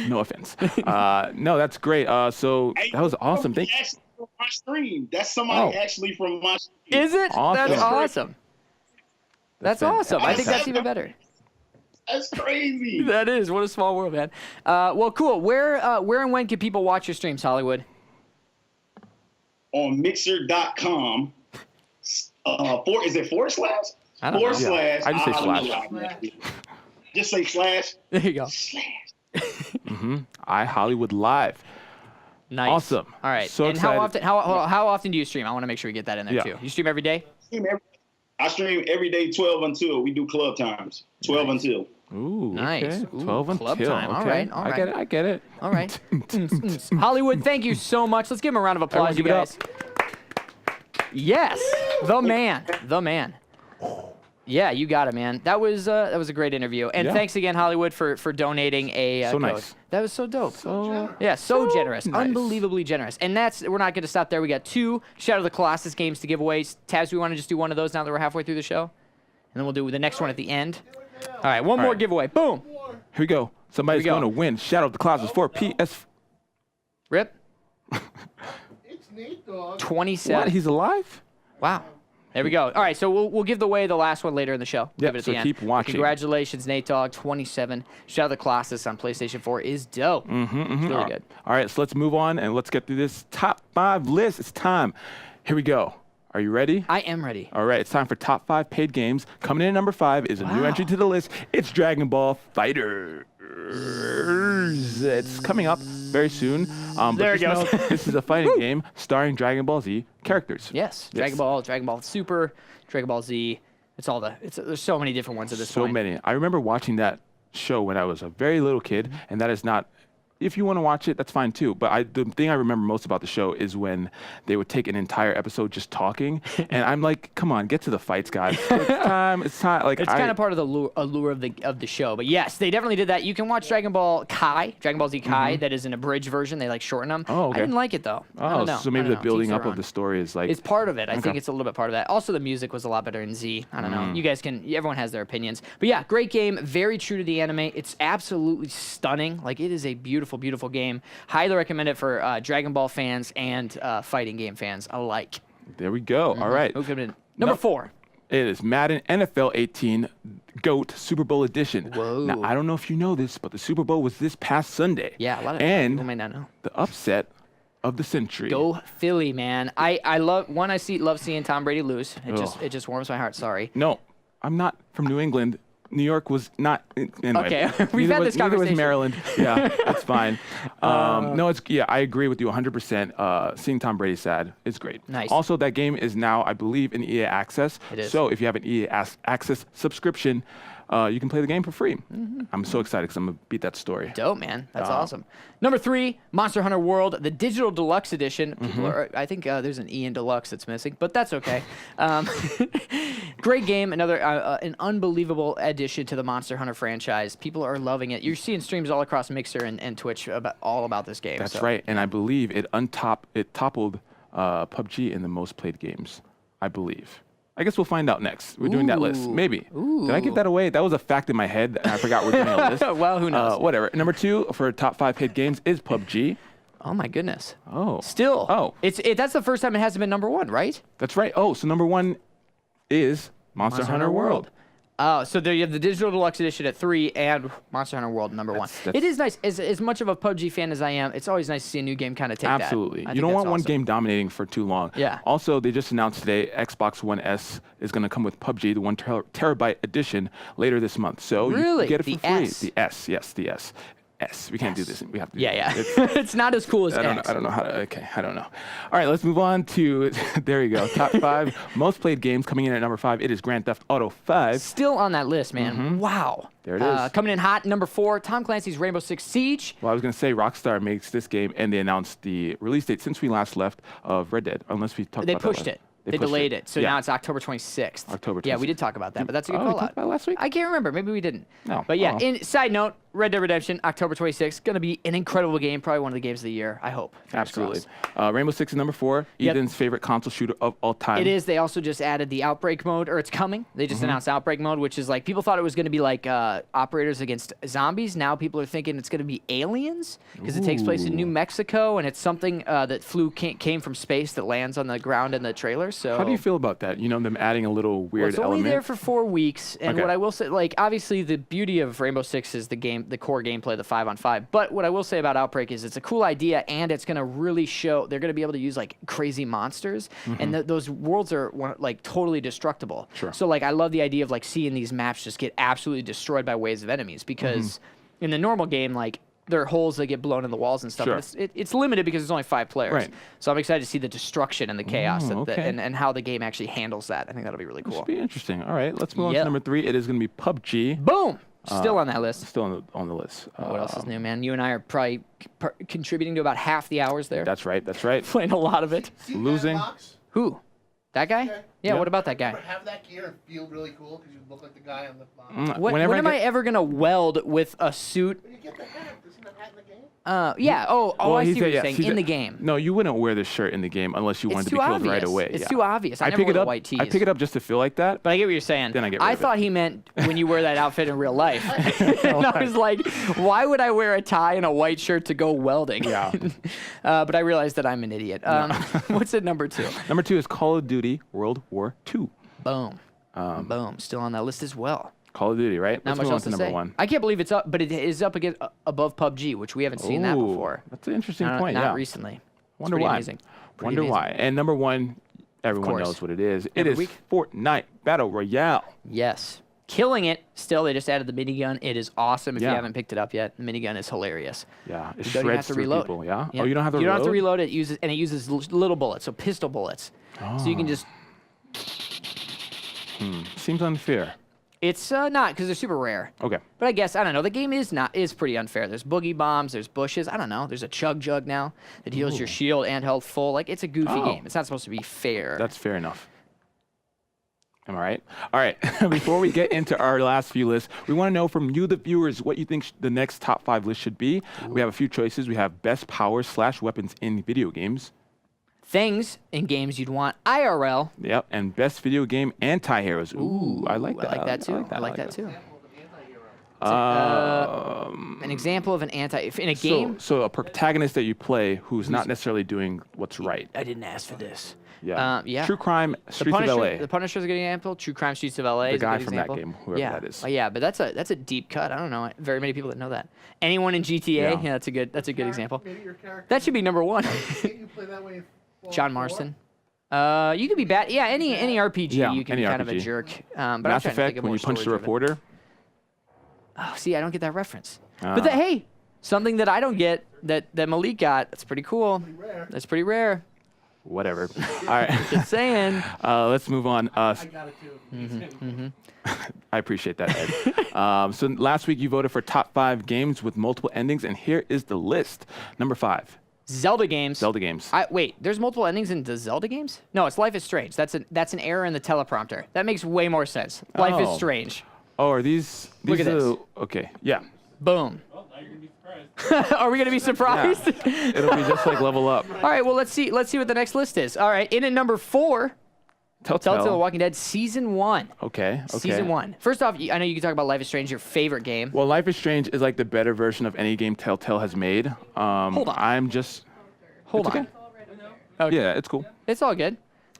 Speaker 1: No offense. No, that's great. So that was awesome. Thank you.
Speaker 7: From my stream. That's somebody actually from my stream.
Speaker 2: Is it?
Speaker 1: Awesome.
Speaker 2: That's awesome. That's awesome. I think that's even better.
Speaker 7: That's crazy.
Speaker 2: That is. What a small world, man. Well, cool. Where and when can people watch your streams, Hollywood?
Speaker 7: On Mixer.com. Is it /?
Speaker 2: I don't know.
Speaker 7: /.
Speaker 1: I just say slash.
Speaker 7: Just say slash.
Speaker 2: There you go.
Speaker 1: iHollywoodLIVE.
Speaker 2: Nice.
Speaker 1: Awesome.
Speaker 2: All right.
Speaker 1: So
Speaker 2: and
Speaker 1: excited.
Speaker 2: how often do you stream? I want to make sure we get that in there too. You stream every day?
Speaker 7: I stream every day 12 until. We do club times. 12 until.
Speaker 1: Ooh,
Speaker 2: nice.
Speaker 1: Okay.
Speaker 2: Ooh,
Speaker 1: 12 until.
Speaker 2: club time.
Speaker 1: Okay.
Speaker 2: All right.
Speaker 1: I get it.
Speaker 2: All right. Hollywood, thank you so much. Let's give him a round of applause,
Speaker 1: Everyone
Speaker 2: you guys. Yes. The man. Yeah, you got it, man. That was a great interview. And thanks again, Hollywood, for donating a
Speaker 1: so
Speaker 2: code.
Speaker 1: Nice.
Speaker 2: That was so dope.
Speaker 1: So
Speaker 2: generous.
Speaker 1: Nice.
Speaker 2: Unbelievably generous. And we're not going to stop there. We got 2 Shadow of the Colossus games to give away. Tabs, we want to just do one of those now that we're halfway through the show? And then we'll do the next one at the end. All right, one more giveaway. Boom.
Speaker 1: Here we go. Somebody's going to win Shadow of the Colossus for PS.
Speaker 2: Rip.
Speaker 3: It's Nate Dogg.
Speaker 2: 27.
Speaker 1: What? He's alive?
Speaker 2: Wow. There we go. All right, so we'll give away the last one later in the show.
Speaker 1: Yeah,
Speaker 2: Give it at
Speaker 1: so
Speaker 2: the end.
Speaker 1: keep watching.
Speaker 2: Congratulations, Nate Dogg. 27. Shadow of the Colossus on PlayStation 4 is dope. It's really good.
Speaker 1: All right, so let's move on and let's get through this top 5 list. It's time. Here we go. Are you ready?
Speaker 2: I am ready.
Speaker 1: All right, it's time for top 5 paid games. Coming in at number 5 is a new entry to the list. It's Dragon Ball FighterZ. It's coming up very soon.
Speaker 2: There it goes.
Speaker 1: This is a fighting game starring Dragon Ball Z characters.
Speaker 2: Yes. Dragon Ball Super, Dragon Ball Z. There's so many different ones at this point.
Speaker 1: So many. I remember watching that show when I was a very little kid, and that is not if you want to watch it, that's fine too. But the thing I remember most about the show is when they would take an entire episode just talking, and I'm like, come on, get to the fights, guys. It's time. It's time. Like,
Speaker 2: it's kind of part of the allure of the show. But yes, they definitely did that. You can watch Dragon Ball Z Kai, that is an abridged version. They like shorten them.
Speaker 1: Oh, okay.
Speaker 2: I didn't like it though. I don't know.
Speaker 1: So maybe the building up
Speaker 2: of
Speaker 1: of the story is like.
Speaker 2: It's part of it. I think it's a little bit part of that. Also, the music was a lot better in Z. I don't know. You guys everyone has their opinions. But yeah, great game. Very true to the anime. It's absolutely stunning. Like, it is a beautiful, beautiful game. Highly recommend it for Dragon Ball fans and fighting game fans alike.
Speaker 1: There we go. All right.
Speaker 2: Number 4.
Speaker 1: It is Madden NFL 18 GOAT Super Bowl Edition.
Speaker 2: Whoa.
Speaker 1: Now, I don't know if you know this, but the Super Bowl was this past Sunday.
Speaker 2: Yeah, a lot of people might not know.
Speaker 1: The upset of the century.
Speaker 2: Go Philly, man. I love seeing Tom Brady lose. It just warms my heart. Sorry.
Speaker 1: No, I'm not from New England. New York was not. Anyway,
Speaker 2: okay, we've had this conversation.
Speaker 1: Neither was Maryland. Yeah, it's fine. No, I agree with you 100%. Seeing Tom Brady sad is great.
Speaker 2: Nice.
Speaker 1: Also, that game is now, I believe, in EA Access.
Speaker 2: It is.
Speaker 1: So if you have an EA Access subscription, you can play the game for free. I'm so excited because I'm going to beat that story.
Speaker 2: Dope, man. That's awesome. Number 3, Monster Hunter World, the Digital Deluxe Edition. I think there's an E in Deluxe that's missing, but that's okay. Great game. Another an unbelievable addition to the Monster Hunter franchise. People are loving it. You're seeing streams all across Mixer and Twitch all about this game.
Speaker 1: That's right. And I believe it toppled PUBG in the most played games, I believe. I guess we'll find out next. We're doing that list. Maybe. Did I give that away? That was a fact in my head, and I forgot we're doing a list.
Speaker 2: Well, who knows?
Speaker 1: Whatever. Number 2 for top 5 paid games is PUBG.
Speaker 2: Oh, my goodness.
Speaker 1: Oh.
Speaker 2: Still.
Speaker 1: Oh.
Speaker 2: That's the first time it hasn't been number 1, right?
Speaker 1: That's right. Oh, so number 1 is Monster Hunter World.
Speaker 2: Oh, so there you have the Digital Deluxe Edition at 3 and Monster Hunter World number 1. It is nice. As much of a PUBG fan as I am, it's always nice to see a new game kind of take that.
Speaker 1: Absolutely. You don't want one game dominating for too long.
Speaker 2: Yeah.
Speaker 1: Also, they just announced today Xbox One S is going to come with PUBG, the 1 terabyte edition, later this month. So
Speaker 2: really?
Speaker 1: You get it for free.
Speaker 2: S.
Speaker 1: The S, yes, the S. S. We can't do this. We have to.
Speaker 2: Yeah. It's not as cool as X.
Speaker 1: I don't know how to. Okay, I don't know. All right, let's move on to. There you go. Top 5 most played games coming in at number 5. It is Grand Theft Auto 5.
Speaker 2: Still on that list, man. Wow.
Speaker 1: There it is.
Speaker 2: Coming in hot, number 4, Tom Clancy's Rainbow Six Siege.
Speaker 1: Well, I was going to say Rockstar makes this game, and they announced the release date since we last left of Red Dead. Unless we talked about that.
Speaker 2: They pushed it. They delayed it, so now it's October 26th.
Speaker 1: October 26th.
Speaker 2: Yeah, we did talk about that, but that's a good
Speaker 1: we
Speaker 2: call
Speaker 1: talked
Speaker 2: out.
Speaker 1: about it last week?
Speaker 2: I can't remember. Maybe we didn't.
Speaker 1: No.
Speaker 2: But yeah, side note, Red Dead Redemption, October 26th. Going to be an incredible game. Probably one of the games of the year, I hope.
Speaker 1: Absolutely. Rainbow Six is number 4.
Speaker 2: Yep.
Speaker 1: Ethan's favorite console shooter of all time.
Speaker 2: It is. They also just added the Outbreak mode, or it's coming. They just announced Outbreak mode, which is like, people thought it was going to be like Operators Against Zombies. Now people are thinking it's going to be aliens because it takes place in New Mexico, and it's something that came from space that lands on the ground in the trailer. So
Speaker 1: how do you feel about that? You know, them adding a little weird
Speaker 2: it's only
Speaker 1: element.
Speaker 2: there for 4 weeks, and what I will say, like, obviously the beauty of Rainbow Six is the core gameplay, the 5-on-5. But what I will say about Outbreak is it's a cool idea, and it's going to really show they're going to be able to use like crazy monsters, and those worlds are like totally destructible.
Speaker 1: Sure.
Speaker 2: So like I love the idea of like seeing these maps just get absolutely destroyed by waves of enemies, because in the normal game, like, there are holes that get blown in the walls and stuff.
Speaker 1: Sure.
Speaker 2: But it's limited because there's only 5 players.
Speaker 1: Right.
Speaker 2: So I'm excited to see the destruction and the chaos
Speaker 1: okay.
Speaker 2: and how the game actually handles that. I think that'll be really cool.
Speaker 1: Should be interesting. All right, let's move on to number 3. It is going to be PUBG.
Speaker 2: Boom! Still on that list.
Speaker 1: Still on the list.
Speaker 2: What else is new, man? You and I are probably contributing to about half the hours there.
Speaker 1: That's right. That's right.
Speaker 2: Playing a lot of it.
Speaker 1: Losing.
Speaker 2: Who? That guy?
Speaker 3: Okay.
Speaker 2: Yeah,
Speaker 1: Yeah.
Speaker 2: what about that guy?
Speaker 3: But have that gear and feel really cool because you look like the guy on the box.
Speaker 2: When am I ever going to weld with a suit?
Speaker 3: When you get the hat, isn't that hat in the game?
Speaker 2: Yeah. Oh,
Speaker 1: Well,
Speaker 2: I
Speaker 1: he
Speaker 2: see
Speaker 1: said,
Speaker 2: what you're
Speaker 1: yeah,
Speaker 2: saying.
Speaker 1: see
Speaker 2: in
Speaker 1: that-
Speaker 2: the game.
Speaker 1: No, you wouldn't wear this shirt in the game unless you wanted to be killed right away.
Speaker 2: It's
Speaker 1: yeah.
Speaker 2: too obvious. I never
Speaker 1: pick
Speaker 2: wore
Speaker 1: it
Speaker 2: the
Speaker 1: up.
Speaker 2: white tees.
Speaker 1: I pick it up just to feel like that.
Speaker 2: But I get what you're saying.
Speaker 1: Then I get rid of it.
Speaker 2: thought he meant when you wear that outfit in real life. And I was like, why would I wear a tie and a white shirt to go welding?
Speaker 1: Yeah.
Speaker 2: But I realized that I'm an idiot. What's at number 2?
Speaker 1: Number 2 is Call of Duty World War II.
Speaker 2: Boom. Boom. Still on that list as well.
Speaker 1: Call of Duty, right?
Speaker 2: Not
Speaker 1: Let's
Speaker 2: much
Speaker 1: move on
Speaker 2: else
Speaker 1: to
Speaker 2: to
Speaker 1: number
Speaker 2: say.
Speaker 1: 1.
Speaker 2: I can't believe it's up, but it is up against above PUBG, which we haven't seen that
Speaker 1: Ooh,
Speaker 2: before.
Speaker 1: That's an interesting point.
Speaker 2: Not
Speaker 1: yeah.
Speaker 2: recently.
Speaker 1: Wonder
Speaker 2: It's pretty
Speaker 1: why.
Speaker 2: amazing.
Speaker 1: Wonder why. And number 1, everyone
Speaker 2: course.
Speaker 1: knows what it is.
Speaker 2: Every
Speaker 1: It is
Speaker 2: week.
Speaker 1: Fortnite Battle Royale.
Speaker 2: Yes. Killing it. Still, they just added the minigun. It is awesome if you
Speaker 1: Yeah.
Speaker 2: haven't picked it up yet. The minigun is hilarious.
Speaker 1: Yeah, it
Speaker 2: You don't even
Speaker 1: shreds
Speaker 2: have to
Speaker 1: through
Speaker 2: reload.
Speaker 1: people. Yeah.
Speaker 2: Yep.
Speaker 1: Oh, you don't have to.
Speaker 2: You don't have to
Speaker 1: reload?
Speaker 2: reload it. It uses little bullets, so pistol bullets. So you can just.
Speaker 1: Seems unfair.
Speaker 2: It's not, because they're super rare.
Speaker 1: Okay.
Speaker 2: But I guess, I don't know, the game is pretty unfair. There's boogie bombs, there's bushes, I don't know. There's a chug jug now that heals your shield and health full. Like, it's a goofy game. It's not supposed to be fair.
Speaker 1: That's fair enough. Am I right? All right. Before we get into our last few lists, we want to know from you, the viewers, what you think the next top 5 list should be. We have a few choices. We have best powers/weapons in video games.
Speaker 2: Things in games you'd want IRL.
Speaker 1: Yep. And best video game anti-heroes. Ooh, I like that.
Speaker 2: I like that too. I like that too. An example of an in a game.
Speaker 1: So a protagonist that you play who's not necessarily doing what's right.
Speaker 2: I didn't ask for this.
Speaker 1: Yeah.
Speaker 2: Yeah.
Speaker 1: True Crime, Streets of LA.
Speaker 2: The Punisher's a good example. True Crime, Streets of LA.
Speaker 1: The
Speaker 2: is a
Speaker 1: guy
Speaker 2: good
Speaker 1: from
Speaker 2: example.
Speaker 1: that game, whoever that is.
Speaker 2: Yeah, but that's a deep cut. I don't know very many people that know that. Anyone in GTA? Yeah, that's a good example.
Speaker 3: Maybe your character.
Speaker 2: That should be number 1.
Speaker 3: Can't you play that way?
Speaker 2: John Marston. You could be bad. Yeah, any RPG,
Speaker 1: Yeah,
Speaker 2: you can
Speaker 1: any
Speaker 2: be kind of a
Speaker 1: RPG.
Speaker 2: jerk. But I'm
Speaker 1: Mass
Speaker 2: trying to think
Speaker 1: Effect,
Speaker 2: of
Speaker 1: when
Speaker 2: more
Speaker 1: you punch the
Speaker 2: story-driven.
Speaker 1: reporter.
Speaker 2: Oh, see, I don't get that reference. But hey, something that I don't get that Malik got. That's pretty cool. That's pretty rare.
Speaker 1: Whatever. All right.
Speaker 2: Just saying.
Speaker 1: Let's move on.
Speaker 3: I got it too.
Speaker 1: I appreciate that, Ed. So last week you voted for top 5 games with multiple endings, and here is the list. Number 5.
Speaker 2: Zelda games.
Speaker 1: Zelda games.
Speaker 2: Wait, there's multiple endings in the Zelda games? No, it's Life is Strange. That's an error in the teleprompter. That makes way more sense. Life is Strange.
Speaker 1: Oh, are these
Speaker 2: Look at this.
Speaker 1: Okay, yeah.
Speaker 2: Boom.
Speaker 6: Well, now you're going to be surprised.
Speaker 2: Are we gonna be surprised?
Speaker 1: It'll be just like Level Up.
Speaker 2: All right, well let's see what the next list is. All right, in at number 4, Telltale: The Walking Dead Season 1.
Speaker 1: Okay.
Speaker 2: Season 1. First off, I know you can talk about Life is Strange, your favorite game.
Speaker 1: Well, Life is Strange is like the better version of any game Telltale has made.
Speaker 2: Hold on. Hold on.
Speaker 1: Okay. Yeah, it's cool.
Speaker 2: It's all good.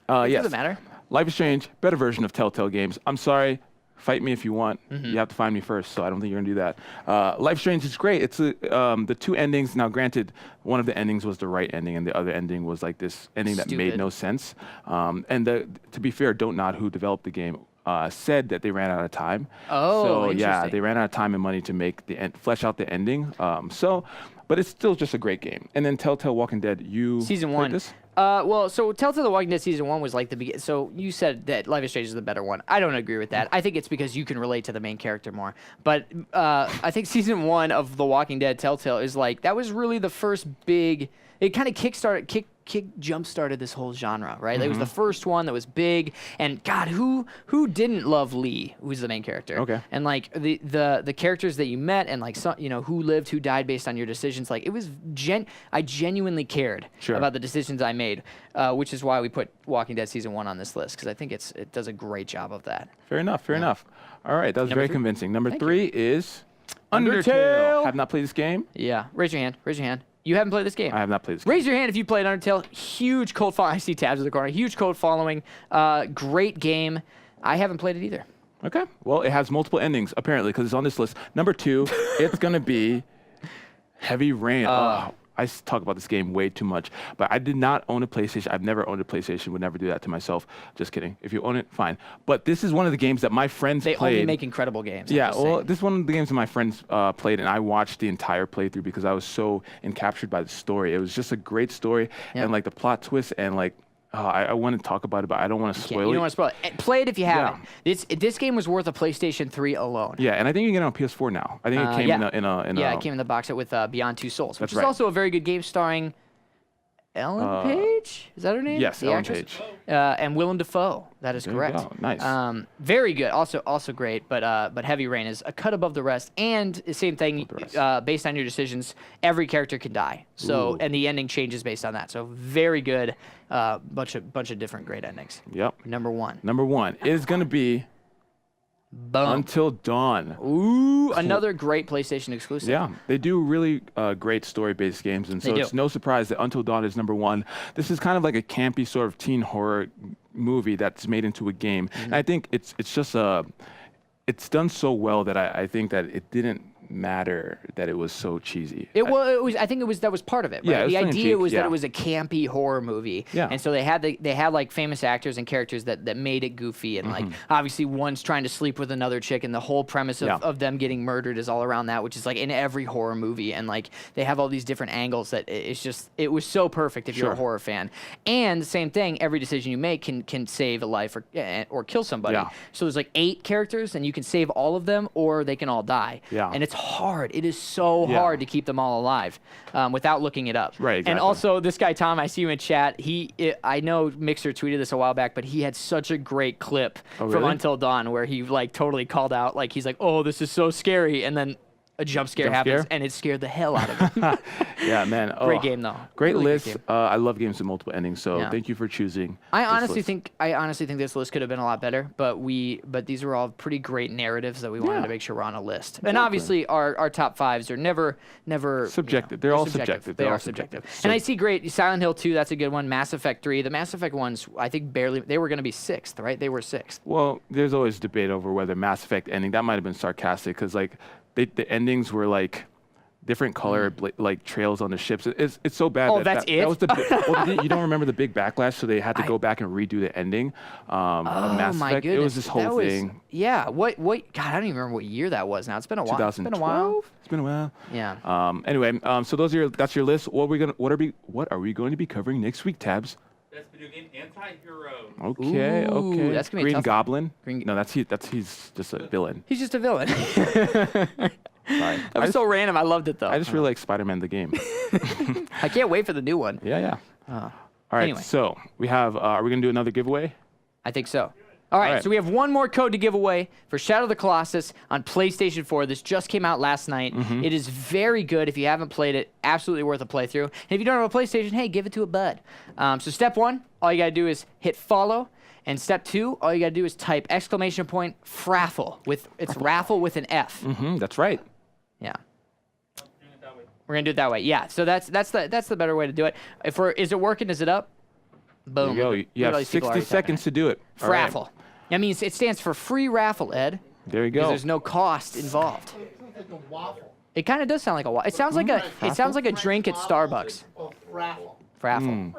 Speaker 2: It
Speaker 1: yes.
Speaker 2: doesn't matter.
Speaker 1: Life is Strange, better version of Telltale games. I'm sorry. Fight me if you want.
Speaker 2: Mm-hmm.
Speaker 1: You have to find me first, so I don't think you're gonna do that. Life is Strange is great. It's the 2 endings. Now, granted, one of the endings was the right ending, and the other ending was like this ending that made
Speaker 2: Stupid.
Speaker 1: no sense. To be fair, Don't Nod, who developed the game, said that they ran out of time.
Speaker 2: Oh,
Speaker 1: so yeah,
Speaker 2: interesting.
Speaker 1: they ran out of time and money to make flesh out the ending. But it's still just a great game. And then Telltale: Walking Dead,
Speaker 2: Season
Speaker 1: played
Speaker 2: 1.
Speaker 1: This?
Speaker 2: Well, so Telltale: The Walking Dead Season 1 was like the beginning. So you said that Life is Strange is the better one. I don't agree with that. I think it's because you can relate to the main character more. But I think Season 1 of The Walking Dead Telltale is like, that was really the first big, it kind of jump-started this whole genre, right? It was the first one that was big, and God, who didn't love Lee, who's the main character?
Speaker 1: Okay.
Speaker 2: And like the characters that you met, and like who lived, who died based on your decisions. Like it was I genuinely cared about the decisions I made, which is why we put Walking Dead Season 1 on this list, because I think it does a great job of that.
Speaker 1: Fair enough. All right, that was very
Speaker 2: 3?
Speaker 1: convincing. Number
Speaker 2: Thank
Speaker 1: 3 is
Speaker 2: Undertale.
Speaker 1: Have not played this game.
Speaker 2: Yeah, raise your hand. You haven't played this game.
Speaker 1: I have not played this game.
Speaker 2: Raise your hand if you played Undertale. Huge cult following. I see tabs in the corner. Huge cult following. Great game. I haven't played it either.
Speaker 1: Okay. Well, it has multiple endings, apparently, because it's on this list. Number 2, it's going to be Heavy Rain. I talk about this game way too much, but I did not own a PlayStation. I've never owned a PlayStation. Would never do that to myself. Just kidding. If you own it, fine. But this is one of the games that my friends
Speaker 2: They
Speaker 1: played.
Speaker 2: only make incredible games.
Speaker 1: Yeah, well, this is one of the games that my friends played, and I watched the entire playthrough because I was so encaptured by the story. It was just a great story, and like the plot twist, and like I want to talk about it, but I don't want to spoil it.
Speaker 2: You don't want to spoil it. Play it if you haven't. This game was worth a PlayStation 3 alone.
Speaker 1: Yeah, and I think you can get it on PS4 now. I think it came
Speaker 2: it came in the box set with Beyond Two Souls, which is
Speaker 1: right.
Speaker 2: also a very good game starring Ellen Page. Is that her name?
Speaker 1: Yes,
Speaker 2: the
Speaker 1: Ellen
Speaker 2: actress?
Speaker 1: Page.
Speaker 2: And Willem Dafoe. That is
Speaker 1: There
Speaker 2: correct.
Speaker 1: you go. Nice.
Speaker 2: Very good. Also great. But Heavy Rain is a cut above the rest. And the same thing. Based on your decisions, every character can die. So and the ending changes based on that. So very good. Bunch of different great endings.
Speaker 1: Yep.
Speaker 2: Number 1.
Speaker 1: Number 1 is going to be
Speaker 2: Boom.
Speaker 1: Until Dawn.
Speaker 2: Ooh, another great PlayStation exclusive.
Speaker 1: Yeah, they do really great story-based games, and so it's no surprise that Until Dawn is number 1. This is kind of like a campy sort of teen horror movie that's made into a game, and I think it's just it's done so well that I think that it didn't matter that it was so cheesy.
Speaker 2: It was. I think it was. That was part of it. Right?
Speaker 1: Yeah, it was
Speaker 2: the idea
Speaker 1: tongue-in-cheek,
Speaker 2: was that
Speaker 1: yeah.
Speaker 2: it was a campy horror movie.
Speaker 1: Yeah.
Speaker 2: And so they had like famous actors and characters that made it goofy, and like obviously one's trying to sleep with another chick, and the whole premise of them getting murdered is all around that, which is like in every horror movie, and like they have all these different angles that it was so perfect if you're a horror fan. And the same thing, every decision you make can save a life or kill somebody.
Speaker 1: Yeah.
Speaker 2: So there's like 8 characters, and you can save all of them, or they can all die.
Speaker 1: Yeah.
Speaker 2: And it's hard. It is so hard to keep them all alive without looking it up.
Speaker 1: Right, exactly.
Speaker 2: And also, this guy Tom, I see you in chat. I know Mixer tweeted this a while back, but he had such a great clip from
Speaker 1: really?
Speaker 2: Until Dawn where he like totally called out, like he's like, "Oh, this is so scary," and then a jump scare happens, and it scared the hell out of him.
Speaker 1: Yeah, man.
Speaker 2: Great game though.
Speaker 1: Great
Speaker 2: Really
Speaker 1: list.
Speaker 2: good game.
Speaker 1: I love games with multiple endings, so thank you for choosing.
Speaker 2: I
Speaker 1: this
Speaker 2: honestly
Speaker 1: list.
Speaker 2: think this list could have been a lot better, but these were all pretty great narratives that we wanted to make sure were on a list. And obviously our top 5s are never
Speaker 1: Subjective. They're all subjective.
Speaker 2: They
Speaker 1: They're
Speaker 2: are
Speaker 1: all
Speaker 2: subjective.
Speaker 1: So-
Speaker 2: And I see great Silent Hill 2, that's a good one. Mass Effect 3. The Mass Effect ones, I think they were going to be 6th, right? They were 6th.
Speaker 1: Well, there's always debate over whether Mass Effect ending, that might have been sarcastic, because like the endings were like different color like trails on the ships. It's so bad.
Speaker 2: Oh,
Speaker 1: that
Speaker 2: it?
Speaker 1: was you don't remember the big backlash, so they had to go back and redo the ending of Mass
Speaker 2: my
Speaker 1: Effect.
Speaker 2: goodness.
Speaker 1: It was this whole thing.
Speaker 2: Yeah. What? God, I don't even remember what year that was now. It's been a while.
Speaker 1: 2012.
Speaker 2: It's been a while.
Speaker 1: It's been a while.
Speaker 2: Yeah.
Speaker 1: Anyway, so that's your list. What are we going to be covering next week, Tabs?
Speaker 8: Best video game anti-hero.
Speaker 1: Okay,
Speaker 2: Ooh,
Speaker 1: okay.
Speaker 2: that's gonna be a
Speaker 1: Green
Speaker 2: tough one.
Speaker 1: Goblin.
Speaker 2: Green-
Speaker 1: No, he's just a villain.
Speaker 2: He's just a villain.
Speaker 1: Sorry.
Speaker 2: That was so random. I loved it though.
Speaker 1: I just really like Spider-Man the game.
Speaker 2: I can't wait for the new one.
Speaker 1: Yeah. All right.
Speaker 2: Anyway.
Speaker 1: So we have. Are we gonna do another giveaway?
Speaker 2: I think so. All right, so we have one more code to give away for Shadow of the Colossus on PlayStation 4. This just came out last night. It is very good. If you haven't played it, absolutely worth a playthrough. And if you don't have a PlayStation, hey, give it to a bud. So step 1, all you got to do is hit follow. And step 2, all you got to do is type !fraffle it's raffle with an F.
Speaker 1: That's right.
Speaker 2: Yeah. We're going to do it that way. Yeah, so that's the better way to do it. Is it working? Is it up? Boom.
Speaker 1: There you go. You
Speaker 2: Look at all
Speaker 1: have
Speaker 2: these people
Speaker 1: 60
Speaker 2: already typing
Speaker 1: seconds
Speaker 2: it.
Speaker 1: to do it. All right.
Speaker 2: Fraffle. That means it stands for free raffle, Ed.
Speaker 1: There you
Speaker 2: Because
Speaker 1: go.
Speaker 2: there's no cost involved.
Speaker 3: It's like a waffle.
Speaker 2: It kind of does sound like a waffle. It sounds like a drink at Starbucks.
Speaker 3: Oh, raffle.
Speaker 2: Fraffle.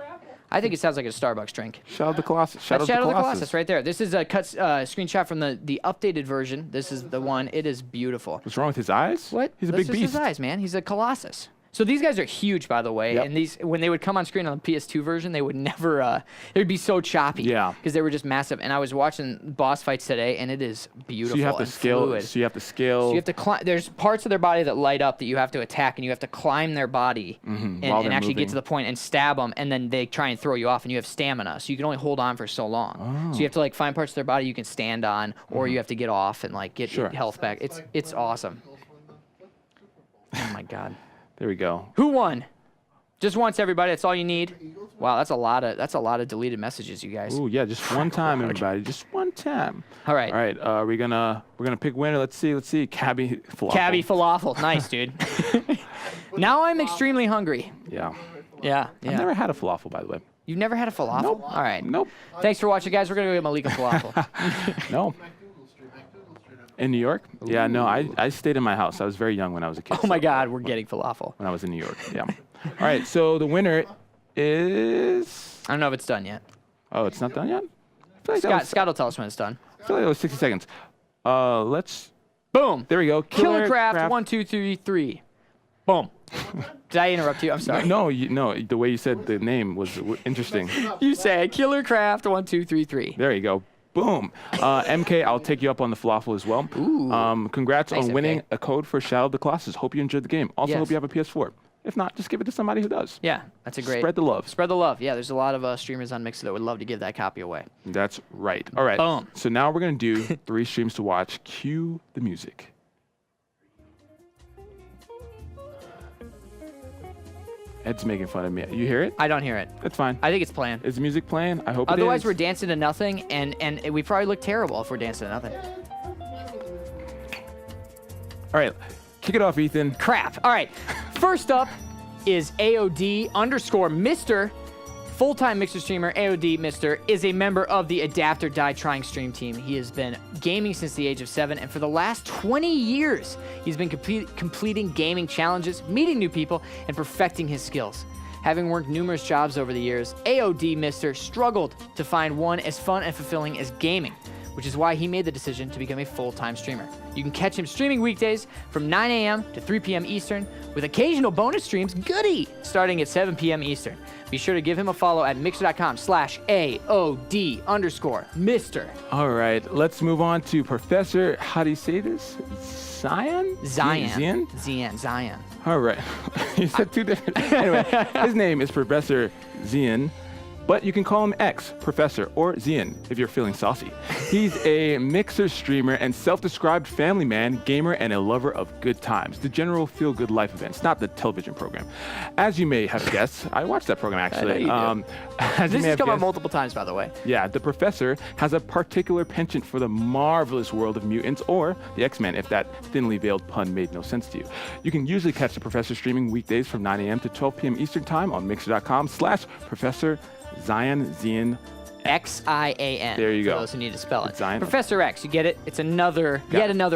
Speaker 2: I think it sounds like a Starbucks drink.
Speaker 1: Shadow of the Colossus.
Speaker 2: That's Shadow of the Colossus right there. This is a screenshot from the updated version. This is the one. It is beautiful.
Speaker 1: What's wrong with his eyes?
Speaker 2: What?
Speaker 1: He's a
Speaker 2: That's
Speaker 1: big
Speaker 2: just
Speaker 1: beast.
Speaker 2: his eyes, man. He's a Colossus. So these guys are huge, by the way.
Speaker 1: Yep.
Speaker 2: And these, when they would come on screen on the PS2 version, they would never, they would be so choppy.
Speaker 1: Yeah.
Speaker 2: Because they were just massive. And I was watching boss fights today, and it is beautiful.
Speaker 1: So you have to
Speaker 2: and
Speaker 1: scale.
Speaker 2: fluid.
Speaker 1: So you have to scale.
Speaker 2: So you have to climb. There's parts of their body that light up that you have to attack, and you have to climb their body and
Speaker 1: while they're
Speaker 2: actually get
Speaker 1: moving.
Speaker 2: to the point and stab them, and then they try and throw you off, and you have stamina, so you can only hold on for so long. So you have to like find parts of their body you can stand on, or you have to get off and like get your health back. It's awesome. Oh my god.
Speaker 1: There we go.
Speaker 2: Who won? Just once, everybody. That's all you need. Wow, that's a lot of deleted messages, you guys.
Speaker 1: Ooh, yeah, just one time, everybody. Just one time.
Speaker 2: All right.
Speaker 1: All right. We're gonna pick winner. Let's see. Cabby Falafel.
Speaker 2: Cabby falafel. Nice, dude. Now I'm extremely hungry.
Speaker 1: Yeah.
Speaker 2: Yeah.
Speaker 1: I've never had a falafel, by the way.
Speaker 2: You've never had a falafel?
Speaker 1: Nope.
Speaker 2: All right.
Speaker 1: Nope.
Speaker 2: Thanks for watching, guys. We're going to go get Malik a falafel.
Speaker 1: No. In New York? Yeah, no, I stayed in my house. I was very young when I was a kid.
Speaker 2: Oh, my God. We're getting falafel.
Speaker 1: When I was in New York, yeah. All right, so the winner is...
Speaker 2: I don't know if it's done yet.
Speaker 1: Oh, it's not done yet? I feel like
Speaker 2: Scott will tell us when it's done.
Speaker 1: I feel like it was 60 seconds. Let's...
Speaker 2: Boom.
Speaker 1: There we go.
Speaker 2: Killercraft 1, 2, 3, 3. Boom. Did I interrupt you? I'm sorry.
Speaker 1: No, the way you said the name was interesting.
Speaker 2: You said Killercraft 1, 2, 3, 3.
Speaker 1: There you go. Boom. MK, I'll take you up on the falafel as well.
Speaker 2: Ooh.
Speaker 1: Congrats
Speaker 2: Nice,
Speaker 1: on winning
Speaker 2: MK.
Speaker 1: a code for Shadow of the Colossus. Hope you enjoyed the game. Also,
Speaker 2: Yes.
Speaker 1: hope you have a PS4. If not, just give it to somebody who does.
Speaker 2: Yeah, that's a great...
Speaker 1: Spread the love.
Speaker 2: Spread the love. Yeah, there's a lot of streamers on Mixer that would love to give that copy away.
Speaker 1: That's right. All right.
Speaker 2: Boom.
Speaker 1: So now we're going to do 3 streams to watch. Cue the music. Ed's making fun of me. You hear it?
Speaker 2: I don't hear it.
Speaker 1: That's fine.
Speaker 2: I think it's playing.
Speaker 1: Is the music playing? I hope it is.
Speaker 2: Otherwise, we're dancing to nothing, and we probably look terrible if we're dancing to nothing.
Speaker 1: All right. Kick it off, Ethan.
Speaker 2: Crap. All right. First up is AOD _ Mr. Full-time Mixer streamer AOD Mr. is a member of the Adapt or Die Trying stream team. He has been gaming since the age of 7, and for the last 20 years, he's been completing gaming challenges, meeting new people, and perfecting his skills. Having worked numerous jobs over the years, AOD Mr. struggled to find one as fun and fulfilling as gaming, which is why he made the decision to become a full-time streamer. You can catch him streaming weekdays from 9 a.m. to 3 p.m. Eastern, with occasional bonus streams, starting at 7 p.m. Eastern. Be sure to give him a follow at mixer.com/AOD_Mr.
Speaker 1: All right, let's move on to Professor, how do you say this? Zion?
Speaker 2: Zion.
Speaker 1: All right. You said two different. Anyway, his name is Professor Zion, but you can call him X, Professor, or Zian if you're feeling saucy. He's a Mixer streamer and self-described family man, gamer, and a lover of good times. The general feel-good life events, not the television program. As you may have guessed, I watched that program actually.
Speaker 2: This has come up multiple times, by the way.
Speaker 1: Yeah, the Professor has a particular penchant for the marvelous world of mutants, or the X-Men, if that thinly veiled pun made no sense to you. You can usually catch the Professor streaming weekdays from 9 a.m. to 12 p.m. Eastern Time on mixer.com/Professor Zian.
Speaker 2: X-I-A-N.
Speaker 1: There you go.
Speaker 2: For those who need to spell it.
Speaker 1: Zion.
Speaker 2: Professor X, you get it? It's yet another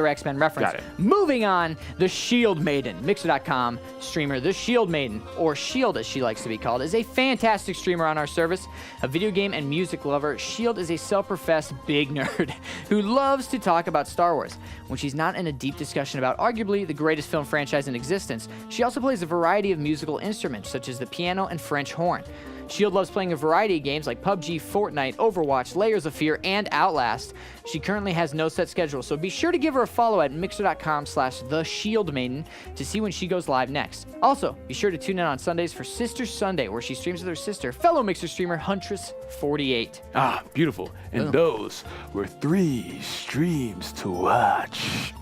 Speaker 2: X-Men reference.
Speaker 1: Got it.
Speaker 2: Moving on, the Shield Maiden. Mixer.com streamer. The Shield Maiden, or Shield as she likes to be called, is a fantastic streamer on our service. A video game and music lover, Shield is a self-professed big nerd who loves to talk about Star Wars. When she's not in a deep discussion about arguably the greatest film franchise in existence, she also plays a variety of musical instruments, such as the piano and French horn. Shield loves playing a variety of games like PUBG, Fortnite, Overwatch, Layers of Fear, and Outlast. She currently has no set schedule, so be sure to give her a follow at mixer.com/theshieldmaiden to see when she goes live next. Also, be sure to tune in on Sundays for Sister Sunday, where she streams with her sister, fellow Mixer streamer Huntress48.
Speaker 1: Ah, beautiful. And those were 3 streams to watch.